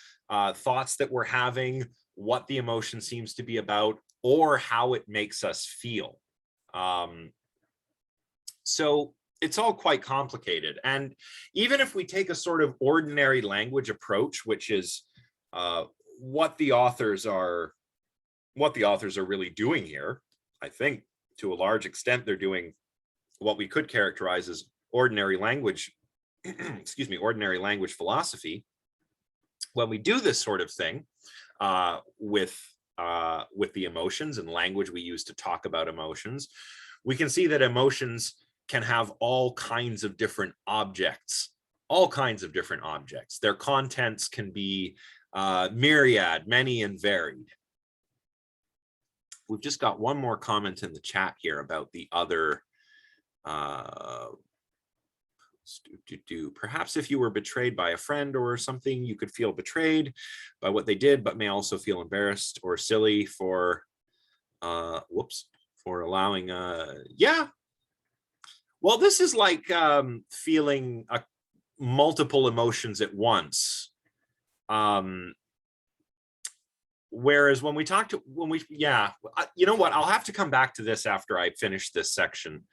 [SPEAKER 1] thoughts that we're having, what the emotion seems to be about, or how it makes us feel. So it's all quite complicated. And even if we take a sort of ordinary language approach, which is what the authors are really doing here, I think to a large extent they're doing what we could characterize as ordinary language, excuse me, ordinary language philosophy. When we do this sort of thing with the emotions and language we use to talk about emotions, we can see that emotions can have all kinds of different objects, Their contents can be myriad, many and varied. We've just got one more comment in the chat here about the other perhaps if you were betrayed by a friend or something, you could feel betrayed by what they did, but may also feel embarrassed or silly for allowing yeah. Well, this is like feeling multiple emotions at once. Whereas when we you know what, I'll have to come back to this after I finish this section.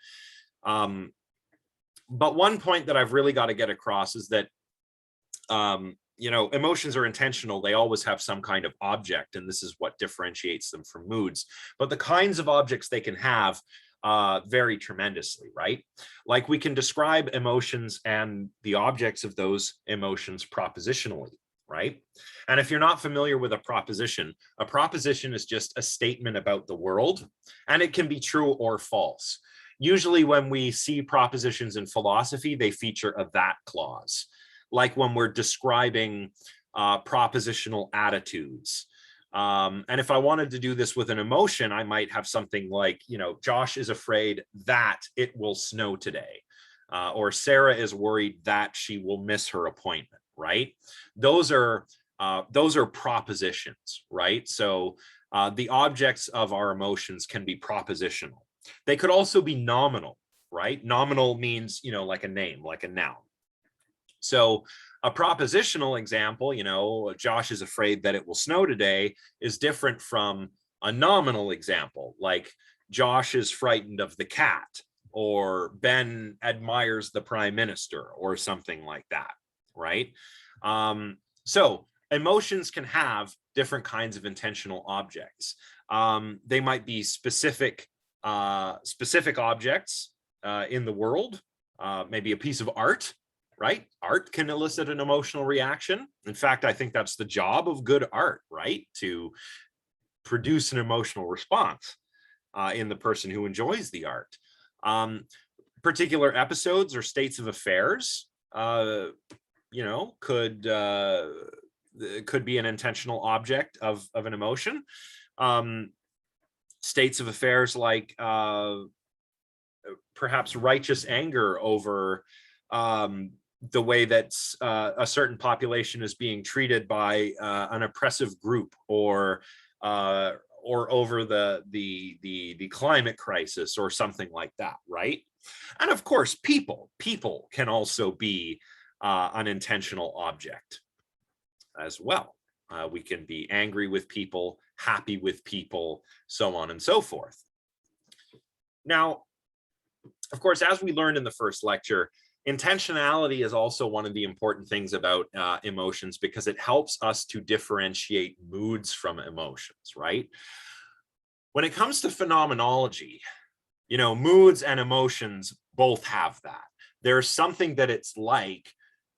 [SPEAKER 1] But one point that I've really got to get across is that, emotions are intentional. They always have some kind of object, and this is what differentiates them from moods. But the kinds of objects they can have vary tremendously, right? Like we can describe emotions and the objects of those emotions propositionally, right? And if you're not familiar with a proposition is just a statement about the world, and it can be true or false. Usually when we see propositions in philosophy, they feature a that clause, like when we're describing propositional attitudes. And if I wanted to do this with an emotion, I might have something like, Josh is afraid that it will snow today, or Sarah is worried that she will miss her appointment, right? Those are propositions, right? So the objects of our emotions can be propositional. They could also be nominal, right? Nominal means, like a name, like a noun. So a propositional example, Josh is afraid that it will snow today, is different from a nominal example, like Josh is frightened of the cat, or Ben admires the prime minister, or something like that, right? So emotions can have different kinds of intentional objects. They might be specific objects in the world, maybe a piece of art, right? Art can elicit an emotional reaction. In fact, I think that's the job of good art, right? To produce an emotional response in the person who enjoys the art. Particular episodes or states of affairs, could be an intentional object of an emotion. States of affairs like perhaps righteous anger over the way that a certain population is being treated by an oppressive group, or over the climate crisis, or something like that, right? And of course, people can also be an intentional object as well. We can be angry with people, happy with people, so on and so forth. Now, of course, as we learned in the first lecture, intentionality is also one of the important things about emotions, because it helps us to differentiate moods from emotions, right? When it comes to phenomenology, moods and emotions both have that. There's something that it's like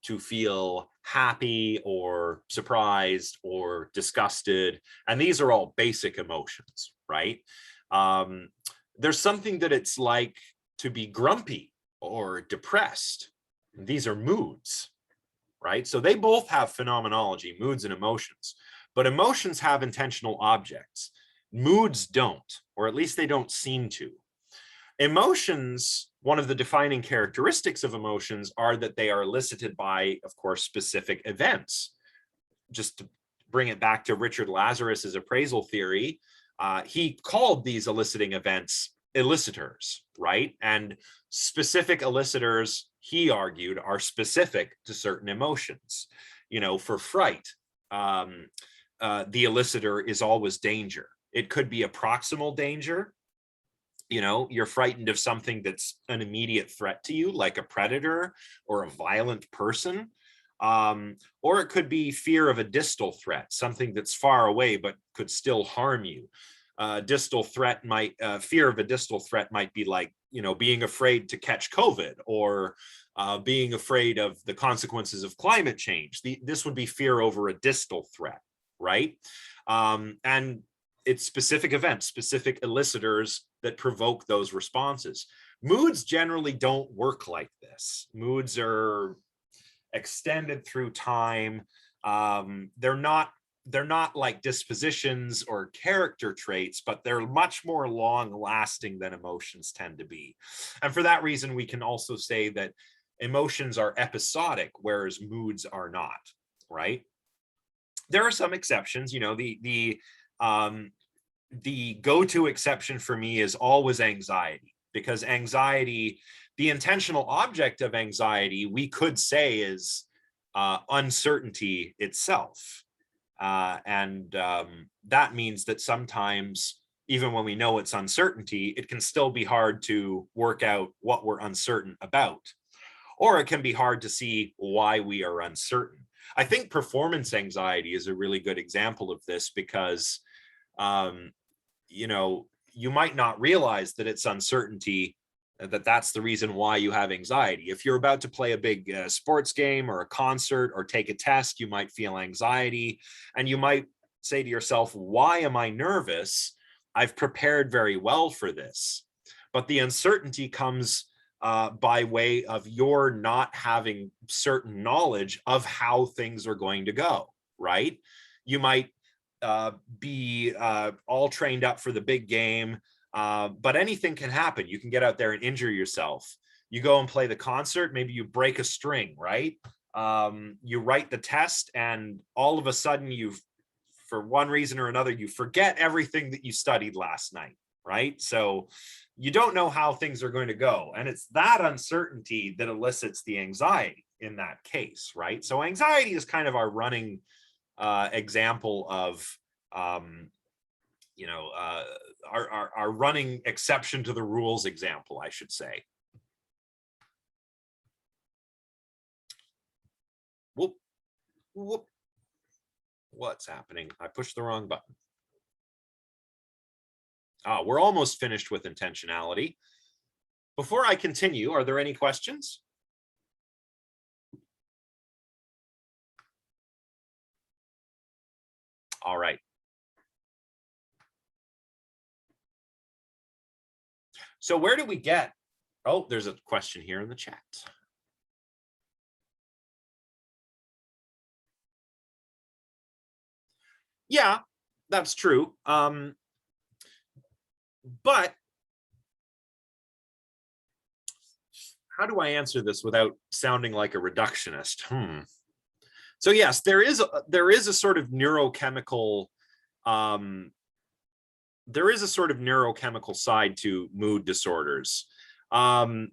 [SPEAKER 1] to feel happy or surprised or disgusted. And these are all basic emotions, right? There's something that it's like to be grumpy or depressed. These are moods, right? So they both have phenomenology, moods and emotions, but emotions have intentional objects. Moods don't, or at least they don't seem to. Emotions, one of the defining characteristics of emotions are that they are elicited by, of course, specific events. Just to bring it back to Richard Lazarus's appraisal theory, he called these eliciting events elicitors, right? And specific elicitors, he argued, are specific to certain emotions. You know, for fright, the elicitor is always danger. It could be a proximal danger. You know, you're frightened of something that's an immediate threat to you, like a predator or a violent person. Or it could be fear of a distal threat, something that's far away but could still harm you. Distal threat might, fear of a distal threat might be like, you know, being afraid to catch COVID, or being afraid of the consequences of climate change. This would be fear over a distal threat, right? And it's specific events, specific elicitors that provoke those responses. Moods generally don't work like this. Moods are extended through time. They're not like dispositions or character traits, but they're much more long lasting than emotions tend to be. And for that reason, we can also say that emotions are episodic, whereas moods are not, right? There are some exceptions. You know, the go-to exception for me is always anxiety, because anxiety, the intentional object of anxiety, we could say is uncertainty itself. And that means that sometimes, even when we know it's uncertainty, it can still be hard to work out what we're uncertain about, or it can be hard to see why we are uncertain. I think performance anxiety is a really good example of this, because you know, you might not realize that it's uncertainty, that's the reason why you have anxiety. If you're about to play a big sports game or a concert or take a test, you might feel anxiety, and you might say to yourself, why am I nervous? I've prepared very well for this. But the uncertainty comes by way of your not having certain knowledge of how things are going to go, right? You might be all trained up for the big game, but anything can happen. You can get out there and injure yourself. You go and play the concert, maybe you break a string, right? You write the test, and all of a sudden for one reason or another, you forget everything that you studied last night, right? So you don't know how things are going to go. And it's that uncertainty that elicits the anxiety in that case, right? So anxiety is kind of our running example of, you know, our running exception to the rules example, I should say. Whoop, whoop. What's happening? I pushed the wrong button. We're almost finished with intentionality. Before I continue, are there any questions? All right. So where do we get? Oh, there's a question here in the chat. Yeah, that's true. But how do I answer this without sounding like a reductionist? So yes, there is a sort of neurochemical side to mood disorders. But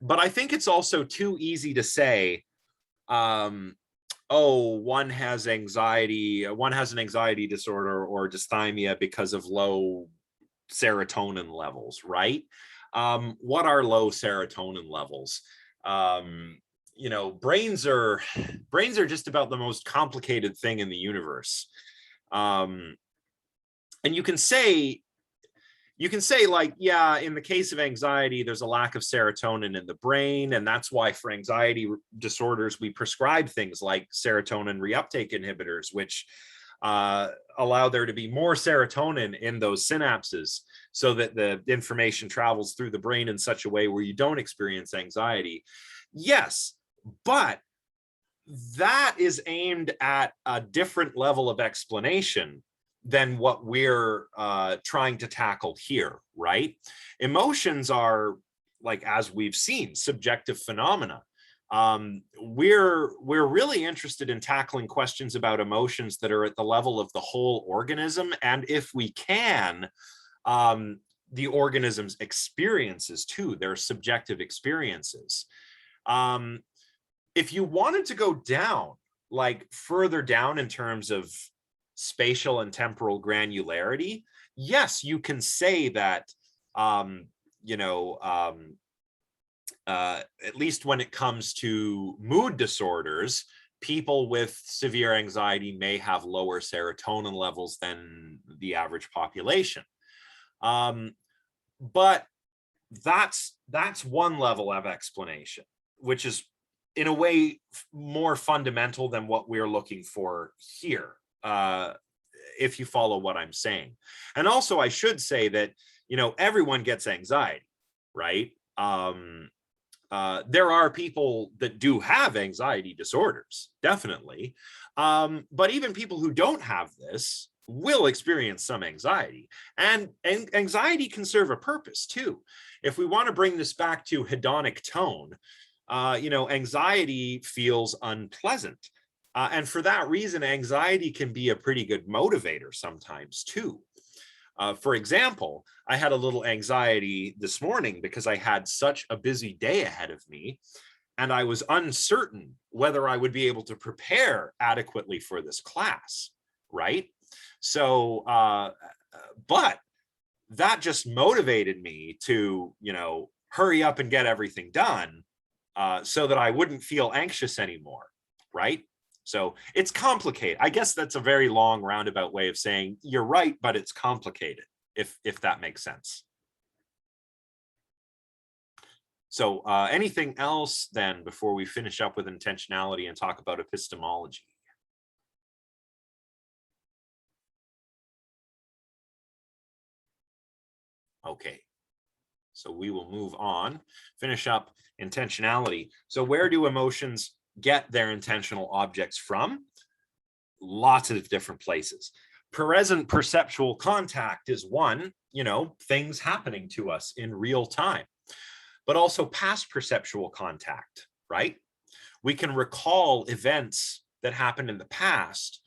[SPEAKER 1] I think it's also too easy to say, oh, one has an anxiety disorder or dysthymia because of low serotonin levels, right? What are low serotonin levels? You know, brains are just about the most complicated thing in the universe. And you can say like, yeah, in the case of anxiety, there's a lack of serotonin in the brain. And that's why for anxiety disorders, we prescribe things like serotonin reuptake inhibitors, which allow there to be more serotonin in those synapses so that the information travels through the brain in such a way where you don't experience anxiety. Yes, but that is aimed at a different level of explanation than what we're trying to tackle here, right? Emotions are, like, as we've seen, subjective phenomena. We're really interested in tackling questions about emotions that are at the level of the whole organism, and if we can, the organism's experiences too, their subjective experiences. If you wanted to go down, like further down in terms of spatial and temporal granularity, yes, you can say that, at least when it comes to mood disorders, people with severe anxiety may have lower serotonin levels than the average population. But that's one level of explanation, which is in a way more fundamental than what we're looking for here, if you follow what I'm saying. And also I should say that, everyone gets anxiety, right? There are people that do have anxiety disorders, definitely. But even people who don't have this will experience some anxiety, and anxiety can serve a purpose too. If we want to bring this back to hedonic tone, anxiety feels unpleasant. And for that reason, anxiety can be a pretty good motivator sometimes too. For example, I had a little anxiety this morning because I had such a busy day ahead of me, and I was uncertain whether I would be able to prepare adequately for this class, right? So, but that just motivated me to, hurry up and get everything done, so that I wouldn't feel anxious anymore, right? So it's complicated. I guess that's a very long roundabout way of saying you're right, but it's complicated, if that makes sense. So anything else then before we finish up with intentionality and talk about epistemology? Okay, so we will move on, finish up intentionality. So where do emotions get their intentional objects from? Lots of different places. Present perceptual contact is one, things happening to us in real time, but also past perceptual contact, right? We can recall events that happened in the past,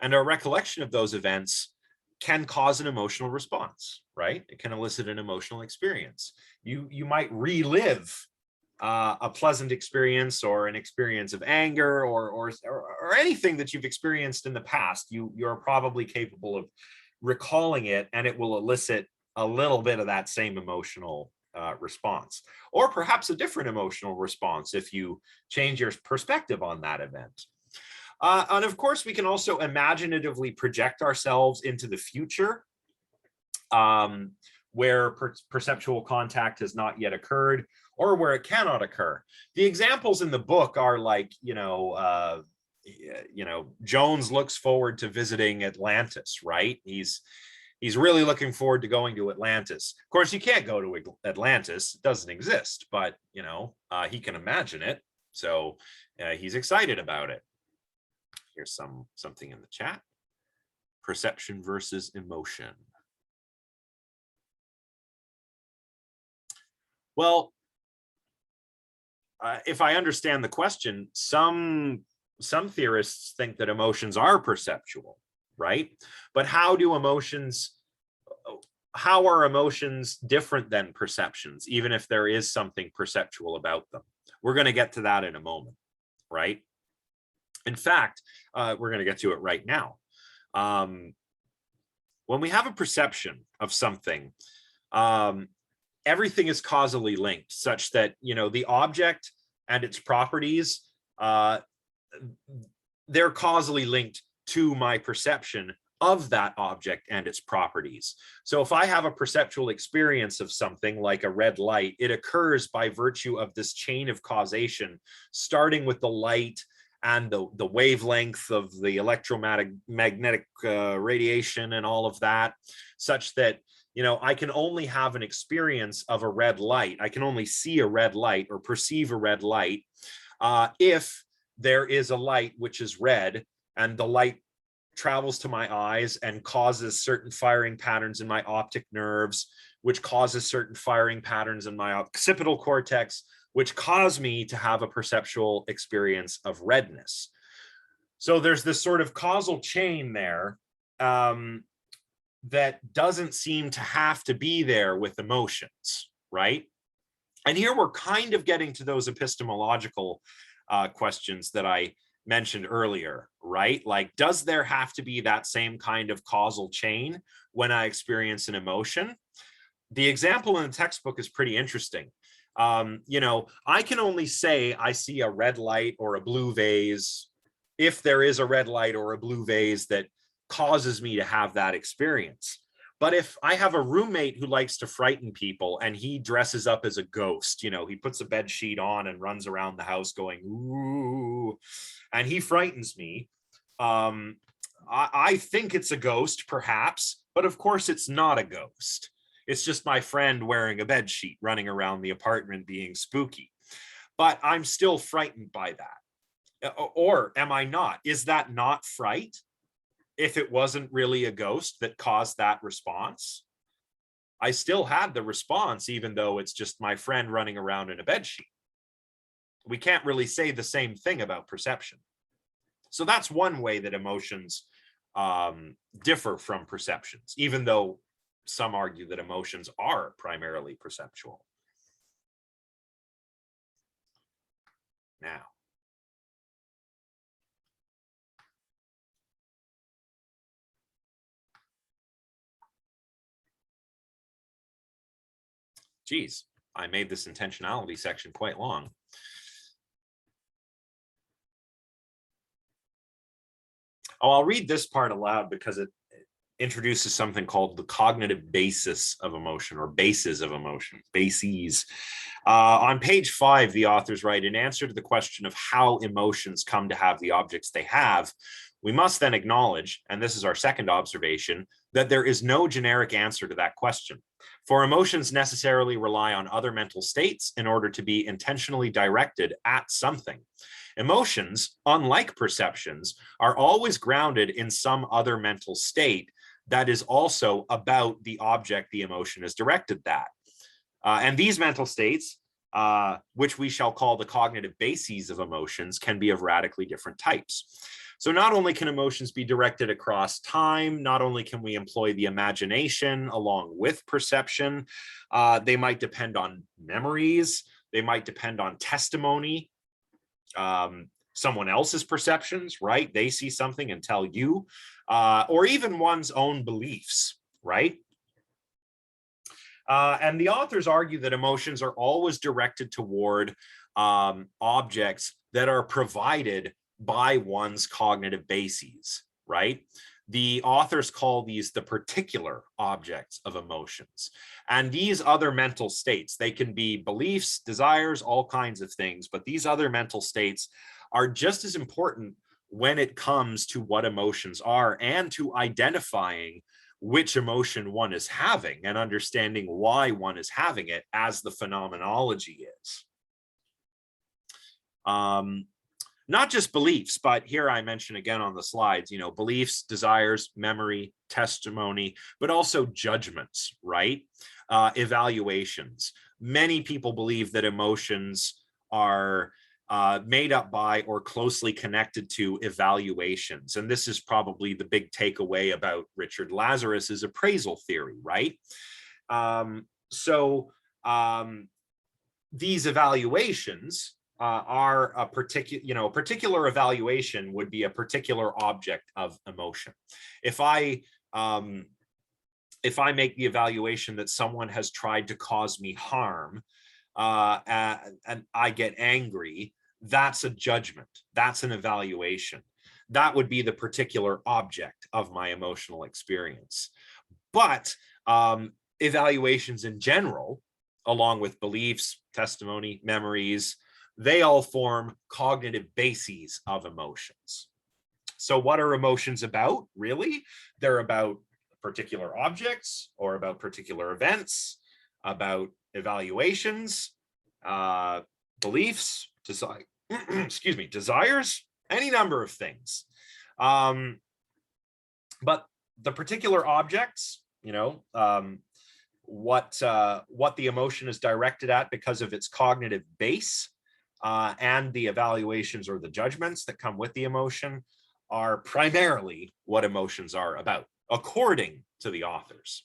[SPEAKER 1] and our recollection of those events can cause an emotional response, right? It can elicit an emotional experience. You might relive a pleasant experience or an experience of anger or anything that you've experienced in the past. You're probably capable of recalling it, and it will elicit a little bit of that same emotional response, or perhaps a different emotional response if you change your perspective on that event. And of course, we can also imaginatively project ourselves into the future, where perceptual contact has not yet occurred, or where it cannot occur. The examples in the book are like, Jones looks forward to visiting Atlantis, right? He's really looking forward to going to Atlantis. Of course, you can't go to Atlantis; it doesn't exist. But he can imagine it, so he's excited about it. Here's something in the chat: perception versus emotion. Well, if I understand the question, some theorists think that emotions are perceptual, right? But how are emotions different than perceptions, even if there is something perceptual about them? We're going to get to that in a moment, right? In fact, we're going to get to it right now. When we have a perception of something, everything is causally linked, such that the object and its properties, they're causally linked to my perception of that object and its properties. So if I have a perceptual experience of something like a red light, it occurs by virtue of this chain of causation, starting with the light and the wavelength of the electromagnetic radiation and all of that, such that I can only have an experience of a red light. I can only see a red light or perceive a red light if there is a light which is red, and the light travels to my eyes and causes certain firing patterns in my optic nerves, which causes certain firing patterns in my occipital cortex, which cause me to have a perceptual experience of redness. So there's this sort of causal chain there that doesn't seem to have to be there with emotions, right? And here we're kind of getting to those epistemological questions that I mentioned earlier, right? Like, does there have to be that same kind of causal chain when I experience an emotion? The example in the textbook is pretty interesting. You know, I can only say I see a red light or a blue vase if there is a red light or a blue vase that causes me to have that experience. But if I have a roommate who likes to frighten people and he dresses up as a ghost, you know, he puts a bed sheet on and runs around the house going, ooh, and he frightens me. I think it's a ghost, perhaps, but of course it's not a ghost. It's just my friend wearing a bed sheet running around the apartment being spooky. But I'm still frightened by that. Or am I not? Is that not fright? If it wasn't really a ghost that caused that response, I still had the response, even though it's just my friend running around in a bedsheet. We can't really say the same thing about perception. So that's one way that emotions differ from perceptions, even though some argue that emotions are primarily perceptual. Now, geez, I made this intentionality section quite long. Oh, I'll read this part aloud because it introduces something called the cognitive basis of emotion, or bases of emotion, bases. On page 5, the authors write, in answer to the question of how emotions come to have the objects they have, we must then acknowledge, and this is our second observation, that there is no generic answer to that question. For emotions necessarily rely on other mental states in order to be intentionally directed at something. Emotions, unlike perceptions, are always grounded in some other mental state that is also about the object the emotion is directed at. And these mental states, which we shall call the cognitive bases of emotions, can be of radically different types. So not only can emotions be directed across time, not only can we employ the imagination along with perception, they might depend on memories, they might depend on testimony, someone else's perceptions, right? They see something and tell you, or even one's own beliefs, right? And the authors argue that emotions are always directed toward objects that are provided by one's cognitive bases, right? The authors call these the particular objects of emotions. And these other mental states, they can be beliefs, desires, all kinds of things, but these other mental states are just as important when it comes to what emotions are and to identifying which emotion one is having and understanding why one is having it, as the phenomenology is. Not just beliefs, but here I mention again on the slides, you know, beliefs, desires, memory, testimony, but also judgments, right? Evaluations. Many people believe that emotions are made up by or closely connected to evaluations. And this is probably the big takeaway about Richard Lazarus's appraisal theory, right? These evaluations are a particular, you know, a particular evaluation would be a particular object of emotion. If I make the evaluation that someone has tried to cause me harm, and I get angry, that's a judgment. That's an evaluation. That would be the particular object of my emotional experience. But evaluations in general, along with beliefs, testimony, memories, they all form cognitive bases of emotions. So what are emotions about, really? They're about particular objects or about particular events, about evaluations, beliefs, excuse me, desires, any number of things. But the particular objects, you know, what the emotion is directed at because of its cognitive base, and the evaluations or the judgments that come with the emotion are primarily what emotions are about, according to the authors.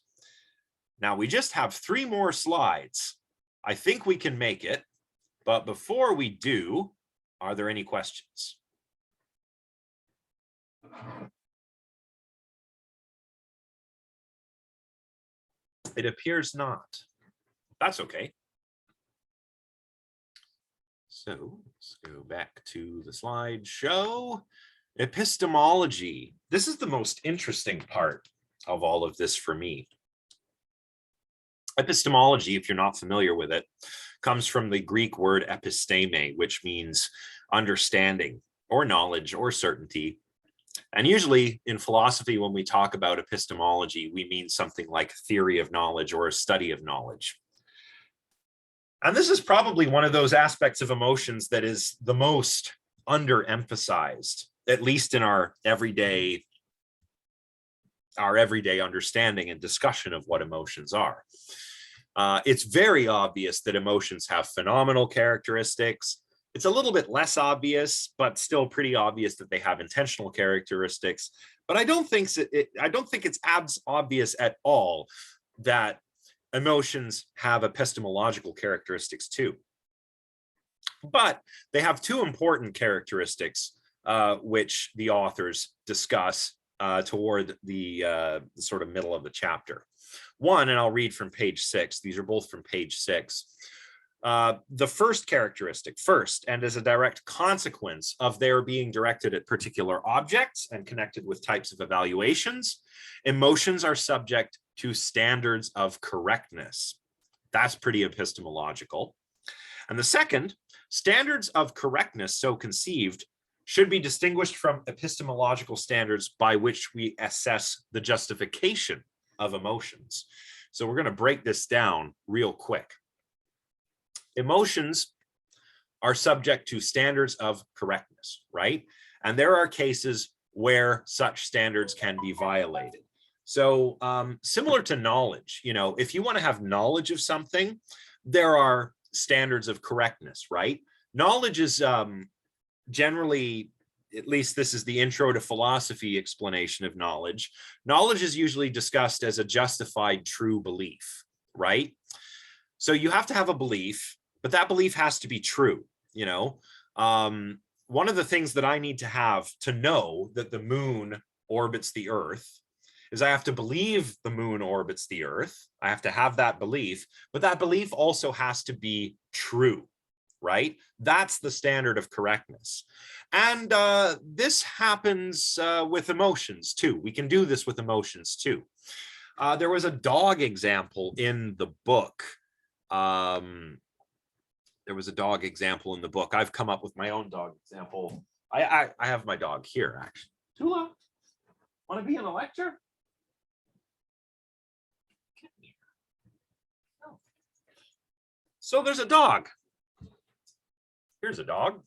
[SPEAKER 1] Now, we just have 3 more slides. I think we can make it, but before we do, are there any questions? It appears not. That's okay. So let's go back to the slideshow. Epistemology. This is the most interesting part of all of this for me. Epistemology, if you're not familiar with it, comes from the Greek word episteme, which means understanding or knowledge or certainty. And usually in philosophy, when we talk about epistemology, we mean something like theory of knowledge or a study of knowledge. And this is probably one of those aspects of emotions that is the most underemphasized, at least in our everyday understanding and discussion of what emotions are. It's very obvious that emotions have phenomenal characteristics. It's a little bit less obvious, but still pretty obvious that they have intentional characteristics. But I don't think it's as obvious at all that emotions have epistemological characteristics too. But they have 2 important characteristics, which the authors discuss toward the sort of middle of the chapter. One, and I'll read from page 6. These are both from page 6. The first characteristic, first, and as a direct consequence of their being directed at particular objects and connected with types of evaluations, emotions are subject to standards of correctness. That's pretty epistemological. And the second, standards of correctness so conceived should be distinguished from epistemological standards by which we assess the justification of emotions. So we're going to break this down real quick. Emotions are subject to standards of correctness, right? And there are cases where such standards can be violated. So similar to knowledge, you know, if you want to have knowledge of something, there are standards of correctness, right? Knowledge is generally, at least this is the intro to philosophy explanation of knowledge. Knowledge is usually discussed as a justified true belief, right? So you have to have a belief, but that belief has to be true, you know? One of the things that I need to have to know that the moon orbits the Earth is I have to believe the moon orbits the Earth. I have to have that belief, but that belief also has to be true, right? That's the standard of correctness. And this happens with emotions too. We can do this with emotions too. There was a dog example in the book. There was a dog example in the book. I've come up with my own dog example. I have my dog here, actually. Tula, want to be in a lecture? So there's a dog. Here's a dog.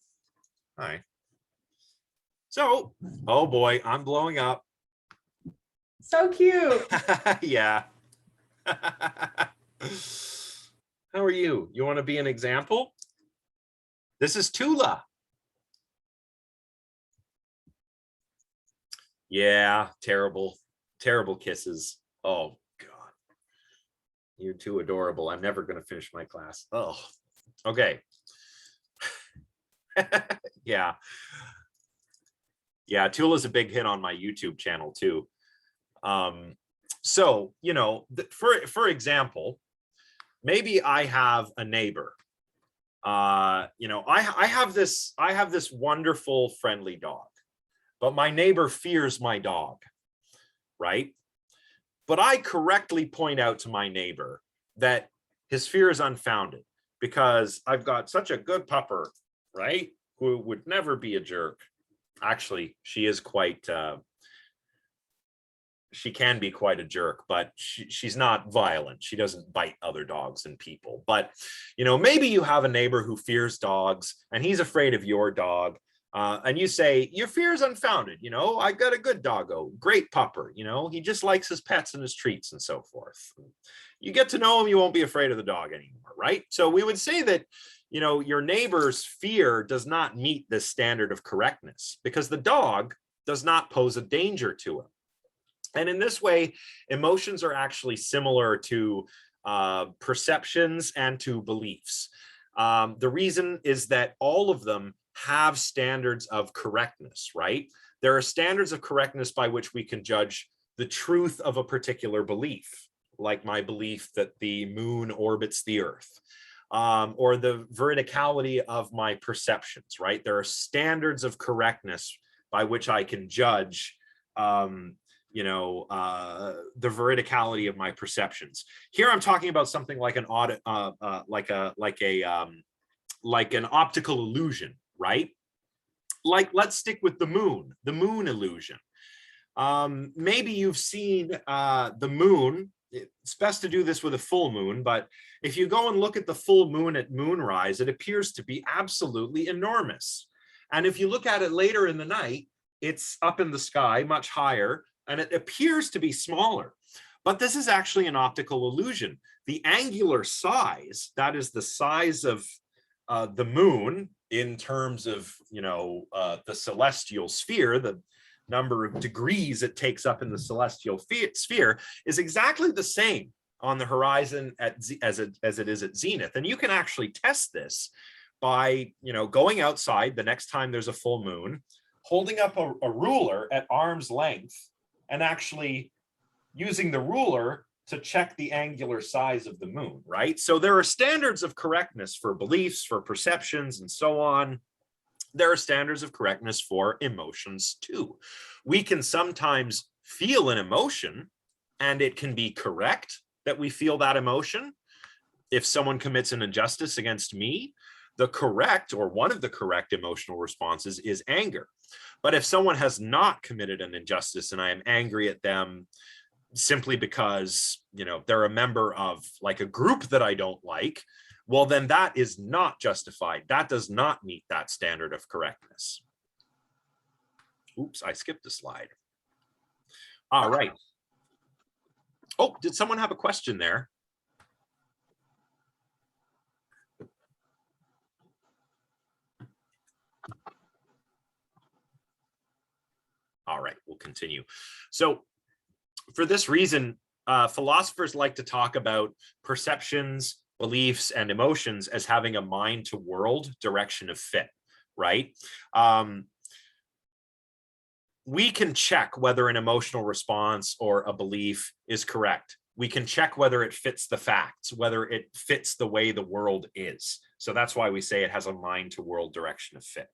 [SPEAKER 1] Hi. So, oh boy, I'm blowing up.
[SPEAKER 3] So cute.
[SPEAKER 1] Yeah. How are you? You want to be an example? This is Tula. Yeah, terrible, terrible kisses. Oh, God. You're too adorable. I'm never going to finish my class. Oh, okay. Yeah. Yeah, Tula's a big hit on my YouTube channel too. So, you know, for example, maybe I have a neighbor. You know, I have this wonderful friendly dog, but my neighbor fears my dog, right? But I correctly point out to my neighbor that his fear is unfounded because I've got such a good pupper, right? Who would never be a jerk. Actually, she is quite, she can be quite a jerk, but she's not violent. She doesn't bite other dogs and people. But, you know, maybe you have a neighbor who fears dogs and he's afraid of your dog. and you say, your fear is unfounded. You know, I got a good doggo, great pupper. You know, he just likes his pets and his treats and so forth. You get to know him, you won't be afraid of the dog anymore, right? So we would say that, you know, your neighbor's fear does not meet this standard of correctness because the dog does not pose a danger to him. And in this way, emotions are actually similar to perceptions and to beliefs. The reason is that all of them have standards of correctness, right? There are standards of correctness by which we can judge the truth of a particular belief, like my belief that the moon orbits the earth, or the veridicality of my perceptions, right? There are standards of correctness by which I can judge you know, the veridicality of my perceptions. Here I'm talking about something like an audit, like an optical illusion, right? Like, let's stick with the moon illusion. Maybe you've seen the moon. It's best to do this with a full moon, but if you go and look at the full moon at moonrise, it appears to be absolutely enormous. And if you look at it later in the night, it's up in the sky much higher, and it appears to be smaller. But this is actually an optical illusion. The angular size, that is the size of the moon in terms of, you know, the celestial sphere, the number of degrees it takes up in the celestial sphere, is exactly the same on the horizon as it is at zenith. And you can actually test this by, you know, going outside the next time there's a full moon, holding up a ruler at arm's length, and actually using the ruler to check the angular size of the moon, right? So there are standards of correctness for beliefs, for perceptions, and so on. There are standards of correctness for emotions too. We can sometimes feel an emotion, and it can be correct that we feel that emotion. If someone commits an injustice against me, the correct, or one of the correct emotional responses is anger. But if someone has not committed an injustice and I am angry at them simply because, you know, they're a member of like a group that I don't like, well, then that is not justified. That does not meet that standard of correctness. Oops, I skipped a slide. All right. Oh, did someone have a question there? All right, we'll continue. So for this reason, philosophers like to talk about perceptions, beliefs, and emotions as having a mind to world direction of fit, right? We can check whether an emotional response or a belief is correct. We can check whether it fits the facts, whether it fits the way the world is. So that's why we say it has a mind to world direction of fit.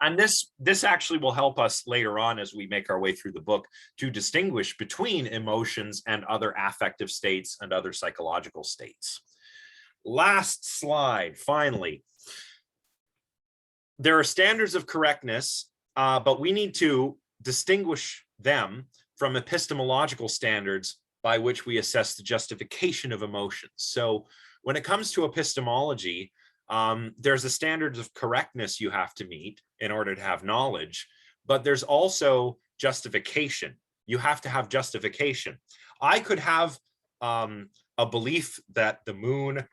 [SPEAKER 1] And this actually will help us later on as we make our way through the book to distinguish between emotions and other affective states and other psychological states. Last slide, finally. There are standards of correctness, but we need to distinguish them from epistemological standards by which we assess the justification of emotions. So when it comes to epistemology, there's a standard of correctness you have to meet in order to have knowledge, but there's also justification. You have to have justification. I could have a belief that the moon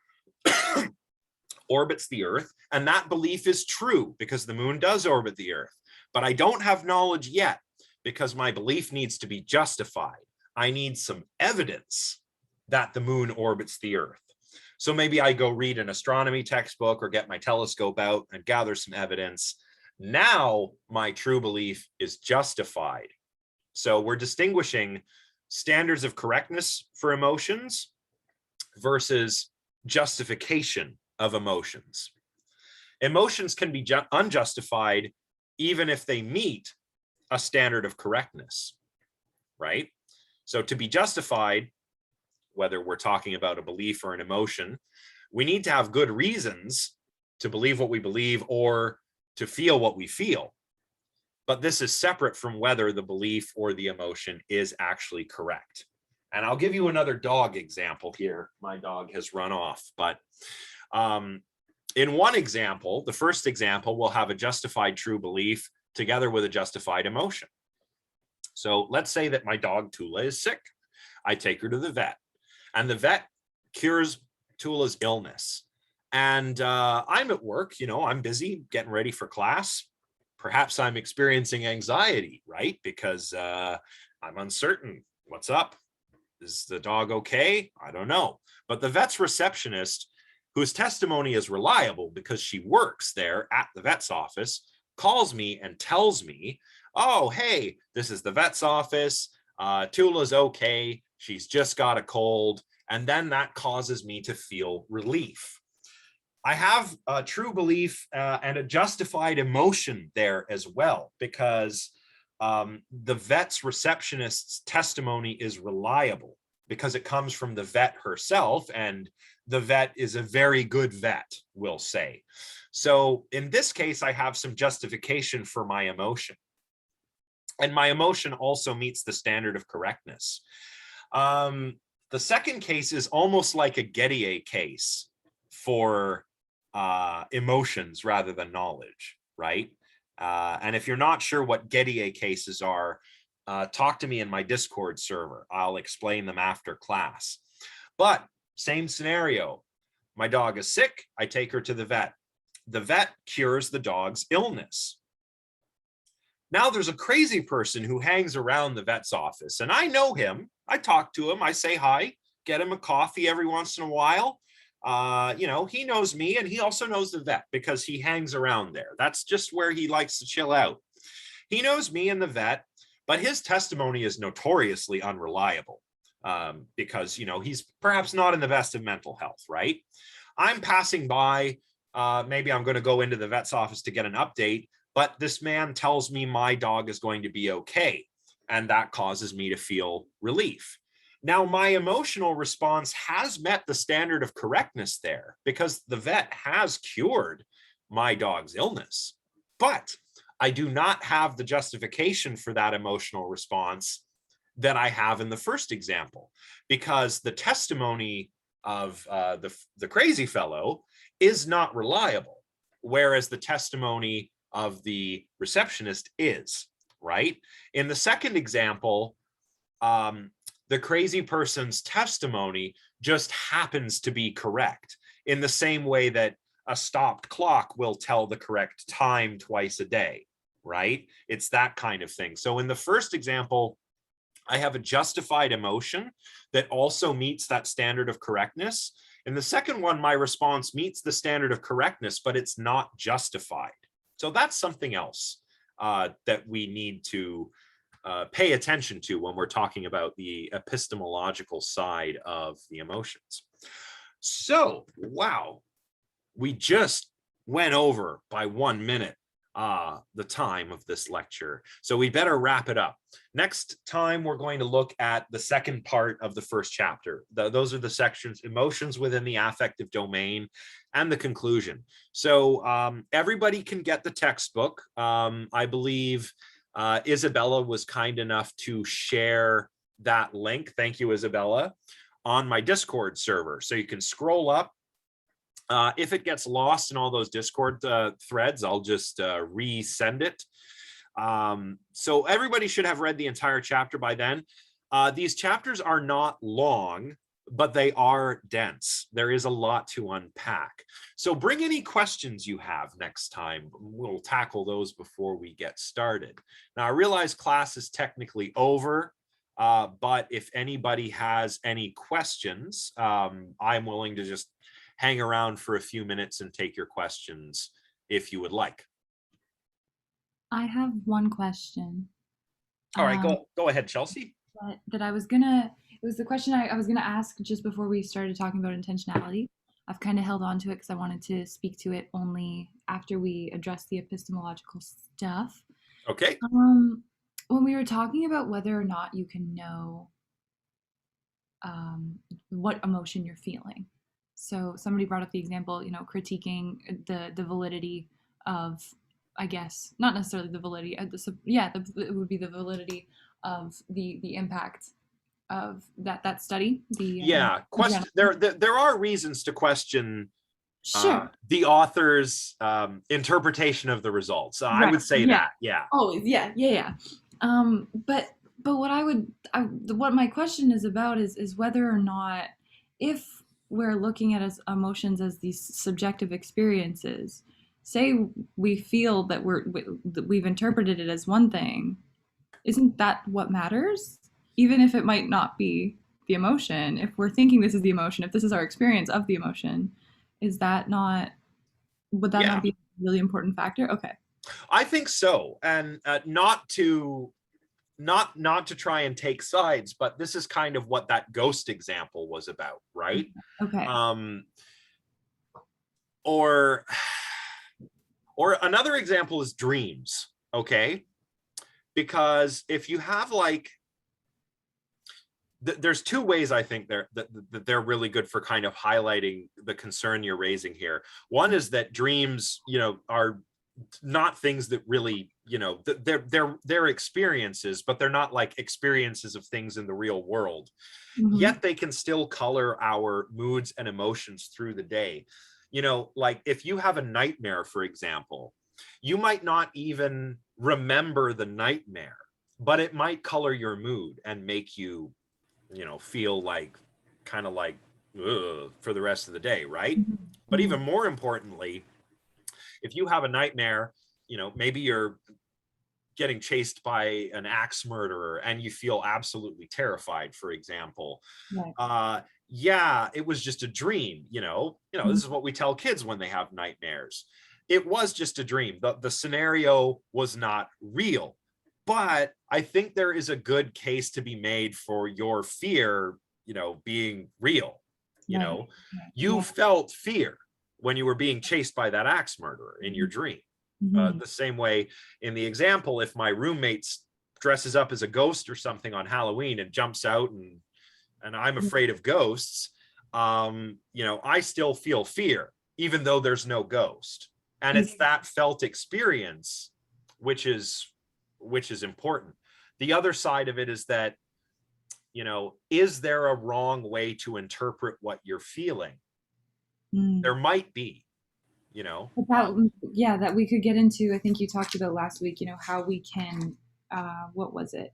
[SPEAKER 1] orbits the earth, and that belief is true because the moon does orbit the earth, but I don't have knowledge yet because my belief needs to be justified. I need some evidence that the moon orbits the earth. So maybe I go read an astronomy textbook or get my telescope out and gather some evidence. Now my true belief is justified. So we're distinguishing standards of correctness for emotions versus justification of emotions. Emotions can be unjustified even if they meet a standard of correctness, right? So to be justified, whether we're talking about a belief or an emotion, we need to have good reasons to believe what we believe or to feel what we feel. But this is separate from whether the belief or the emotion is actually correct. And I'll give you another dog example here. My dog has run off, but In one example, the first example, we'll have a justified true belief together with a justified emotion. So let's say that my dog Tula is sick. I take her to the vet, and the vet cures Tula's illness. And I'm at work, I'm busy getting ready for class. Perhaps I'm experiencing anxiety, right? Because I'm uncertain. What's up? Is the dog okay? I don't know. But the vet's receptionist, whose testimony is reliable because she works there at the vet's office, calls me and tells me, oh, hey, this is the vet's office. Tula's okay. She's just got a cold. And then that causes me to feel relief. I have a true belief and a justified emotion there as well, because the vet's receptionist's testimony is reliable because it comes from the vet herself, and the vet is a very good vet, we'll say. So in this case, I have some justification for my emotion. And my emotion also meets the standard of correctness. The second case is almost like a Gettier case for emotions rather than knowledge, right? And if you're not sure what Gettier cases are, talk to me in my Discord server. I'll explain them after class. But same scenario. My dog is sick. I take her to the vet. The vet cures the dog's illness. Now there's a crazy person who hangs around the vet's office, and I know him. I talk to him. I say hi, get him a coffee every once in a while. He knows me, and he also knows the vet because he hangs around there. That's just where he likes to chill out. He knows me and the vet, but his testimony is notoriously unreliable because, he's perhaps not in the best of mental health, right? I'm passing by, maybe I'm going to go into the vet's office to get an update, but this man tells me my dog is going to be okay, and that causes me to feel relief. Now, my emotional response has met the standard of correctness there because the vet has cured my dog's illness, but I do not have the justification for that emotional response that I have in the first example, because the testimony of the crazy fellow is not reliable, whereas the testimony of the receptionist is, right? In the second example, the crazy person's testimony just happens to be correct, in the same way that a stopped clock will tell the correct time twice a day, right? It's that kind of thing. So in the first example, I have a justified emotion that also meets that standard of correctness. In the second one, my response meets the standard of correctness, but it's not justified. So that's something else that we need to pay attention to when we're talking about the epistemological side of the emotions. So, wow, we just went over by 1 minute the time of this lecture. So we better wrap it up. Next time, we're going to look at the second part of the first chapter. Those are the sections, emotions within the affective domain, and the conclusion. So everybody can get the textbook. I believe Isabella was kind enough to share that link. Thank you, Isabella, on my Discord server. So you can scroll up. If it gets lost in all those Discord threads, I'll just resend it. So everybody should have read the entire chapter by then. These chapters are not long, but they are dense. There is a lot to unpack. So bring any questions you have next time. We'll tackle those before we get started. Now, I realize class is technically over, but if anybody has any questions, I'm willing to just hang around for a few minutes and take your questions if you would like.
[SPEAKER 2] I have one question.
[SPEAKER 1] All right, go ahead, Chelsea.
[SPEAKER 2] That I was gonna, it was the question I was gonna ask just before we started talking about intentionality. I've kind of held on to it because I wanted to speak to it only after we address the epistemological stuff.
[SPEAKER 1] Okay.
[SPEAKER 2] When we were talking about whether or not you can know what emotion you're feeling. So somebody brought up the example, critiquing the validity of, I guess, not necessarily the validity, it would be the validity of the impact of that study.
[SPEAKER 1] There are reasons to question
[SPEAKER 2] Sure.
[SPEAKER 1] the author's interpretation of the results. I
[SPEAKER 2] Right.
[SPEAKER 1] would say
[SPEAKER 2] Yeah.
[SPEAKER 1] that, yeah.
[SPEAKER 2] Always, yeah. But what my question is about is whether or not, if we're looking at as emotions as these subjective experiences, say we feel that that we've interpreted it as one thing, isn't that what matters? Even if it might not be the emotion, if we're thinking this is the emotion, if this is our experience of the emotion, is that not, would that
[SPEAKER 1] Yeah.
[SPEAKER 2] not be a really important factor? Okay.
[SPEAKER 1] I think so. And not to try and take sides, but this is kind of what that ghost example was about, right?
[SPEAKER 2] Okay.
[SPEAKER 1] Or another example is dreams, okay? Because if you have like, there's two ways I think they're really good for kind of highlighting the concern you're raising here. One is that dreams, are not things that really, they're experiences, but they're not like experiences of things in the real world.
[SPEAKER 2] Mhm.
[SPEAKER 1] Yet they can still color our moods and emotions through the day. Like if you have a nightmare, for example, you might not even remember the nightmare, but it might color your mood and make you, feel like kind of like ugh, for the rest of the day, right?
[SPEAKER 2] Mhm.
[SPEAKER 1] But
[SPEAKER 2] Mhm.
[SPEAKER 1] even more importantly, if you have a nightmare, maybe you're getting chased by an axe murderer and you feel absolutely terrified, for example.
[SPEAKER 2] Right.
[SPEAKER 1] Yeah, it was just a dream, this is what we tell kids when they have nightmares. It was just a dream. The scenario was not real. But I think there is a good case to be made for your fear, being real.
[SPEAKER 2] Right.
[SPEAKER 1] You
[SPEAKER 2] Yeah.
[SPEAKER 1] felt fear when you were being chased by that axe murderer in your dream.
[SPEAKER 2] Mhm.
[SPEAKER 1] The same way in the example, if my roommate dresses up as a ghost or something on Halloween and jumps out and I'm afraid of ghosts, I still feel fear, even though there's no ghost. And it's that felt experience, which is important. The other side of it is that, is there a wrong way to interpret what you're feeling?
[SPEAKER 2] Mm.
[SPEAKER 1] There might be,
[SPEAKER 2] That we could get into. I think you talked about last week, how we can, what was it?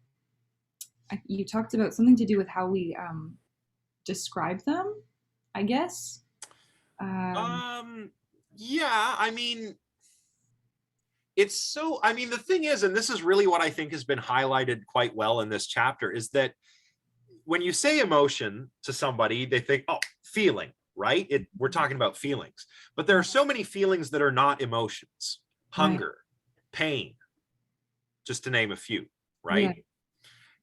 [SPEAKER 2] You talked about something to do with how we describe them, I guess.
[SPEAKER 1] Yeah, I mean, the thing is, and this is really what I think has been highlighted quite well in this chapter, is that when you say emotion to somebody, they think, oh, feeling, right? We're talking about feelings, but there are so many feelings that are not emotions. Hunger, pain, just to name a few, right?
[SPEAKER 2] Yeah.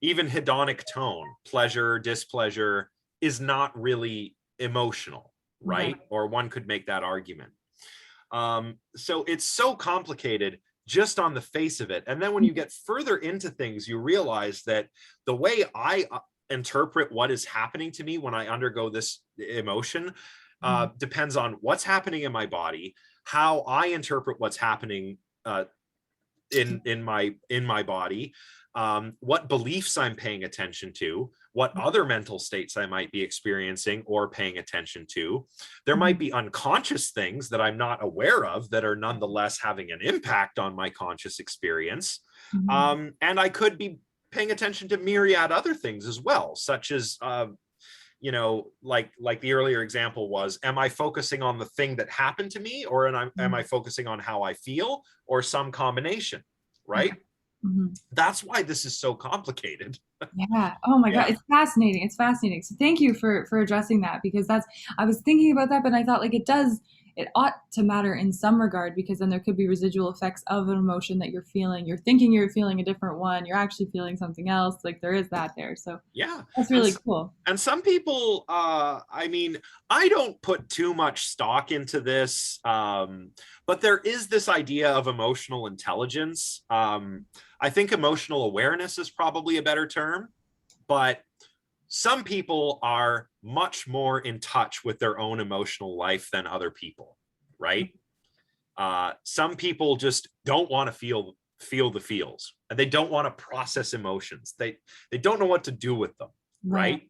[SPEAKER 1] Even hedonic tone, pleasure, displeasure, is not really emotional, right? Or one could make that argument. So it's so complicated just on the face of it. And then when you get further into things, you realize that the way I interpret what is happening to me when I undergo this emotion depends on what's happening in my body, how I interpret what's happening in my body, what beliefs I'm paying attention to, what other mental states I might be experiencing or paying attention to. There might be unconscious things that I'm not aware of that are nonetheless having an impact on my conscious experience. And I could be paying attention to myriad other things as well, such as like the earlier example was, am I focusing on the thing that happened to me, or am I focusing on how I feel, or some combination, right? That's why this is so complicated.
[SPEAKER 2] Yeah. Oh my God.
[SPEAKER 1] Yeah.
[SPEAKER 2] It's fascinating. It's fascinating. So thank you for addressing that, because I was thinking about that, but I thought like it ought to matter in some regard, because then there could be residual effects of an emotion that you're feeling. You're thinking you're feeling a different one. You're actually feeling something else. Like there is that there. So
[SPEAKER 1] Yeah.
[SPEAKER 2] that's really cool.
[SPEAKER 1] And some people, I don't put too much stock into this, but there is this idea of emotional intelligence. I think emotional awareness is probably a better term, but some people are much more in touch with their own emotional life than other people, right? Some people just don't want to feel the feels, and they don't want to process emotions. They don't know what to do with them, right?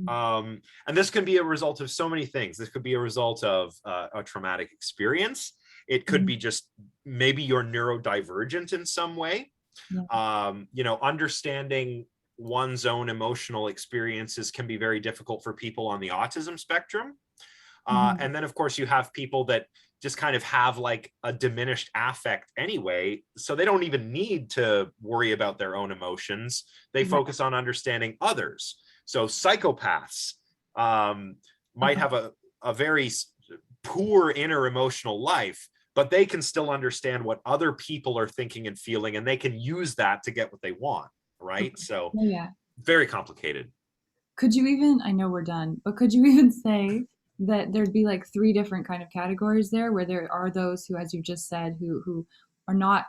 [SPEAKER 1] And this can be a result of so many things. This could be a result of a traumatic experience. It could be just maybe you're neurodivergent in some way. You know, understanding one's own emotional experiences can be very difficult for people on the autism spectrum. And then, of course, you have people that just kind of have like a diminished affect anyway, so they don't even need to worry about their own emotions. They focus on understanding others. So psychopaths might have a very poor inner emotional life, but they can still understand what other people are thinking and feeling, and they can use that to get what they want, right? So very complicated.
[SPEAKER 2] Could you even, I know we're done, but could you even say that there'd be like 3 different kind of categories there, where there are those who, as you just said, who are not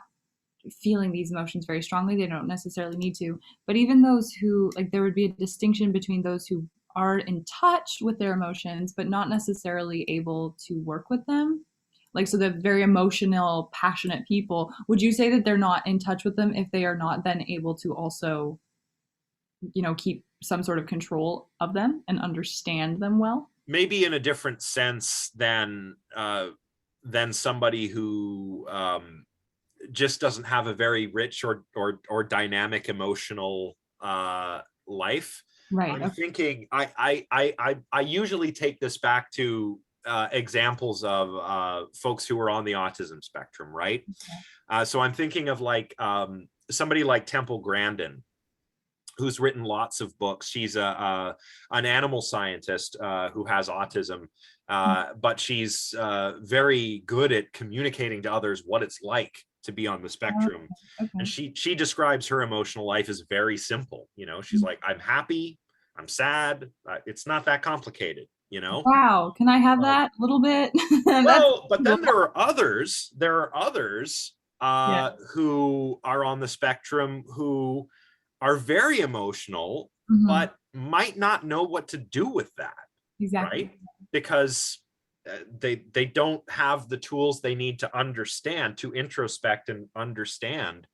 [SPEAKER 2] feeling these emotions very strongly, they don't necessarily need to, but even those who, like, there would be a distinction between those who are in touch with their emotions but not necessarily able to work with them, like, so the very emotional, passionate people, would you say that they're not in touch with them if they are not then able to also, you know, keep some sort of control of them and understand them well?
[SPEAKER 1] Maybe in a different sense than somebody who just doesn't have a very rich or dynamic emotional life.
[SPEAKER 2] Right.
[SPEAKER 1] I'm thinking I usually take this back to examples of folks who are on the autism spectrum, right? So I'm thinking of like somebody like Temple Grandin, who's written lots of books. She's an animal scientist who has autism, but she's very good at communicating to others what it's like to be on the spectrum. And she describes her emotional life as very simple. You know, she's like, I'm happy, I'm sad. It's not that complicated, you know?
[SPEAKER 2] Wow. Can I have that a little bit?
[SPEAKER 1] Well, but then there are others who are on the spectrum who are very emotional, but might not know what to do with that.
[SPEAKER 2] Exactly.
[SPEAKER 1] Right? Because they don't have the tools they need to understand, to introspect and understand,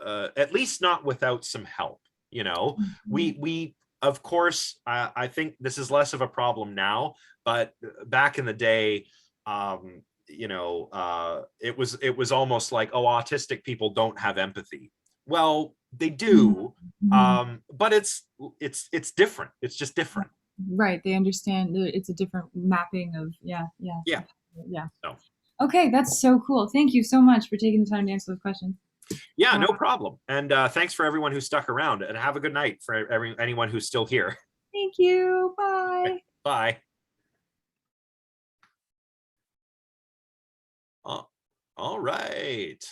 [SPEAKER 1] at least not without some help. You know, we of course, I think this is less of a problem now, but back in the day, you know, it was almost like, oh, autistic people don't have empathy. Well, they do, but it's different. It's just different.
[SPEAKER 2] Right. They understand it's a different mapping of, yeah.
[SPEAKER 1] So.
[SPEAKER 2] Okay, that's so cool. Thank you so much for taking the time to answer those questions.
[SPEAKER 1] Yeah, no problem. And thanks for everyone who stuck around, and have a good night for anyone who's still here.
[SPEAKER 2] Thank you. Bye.
[SPEAKER 1] Bye. All right.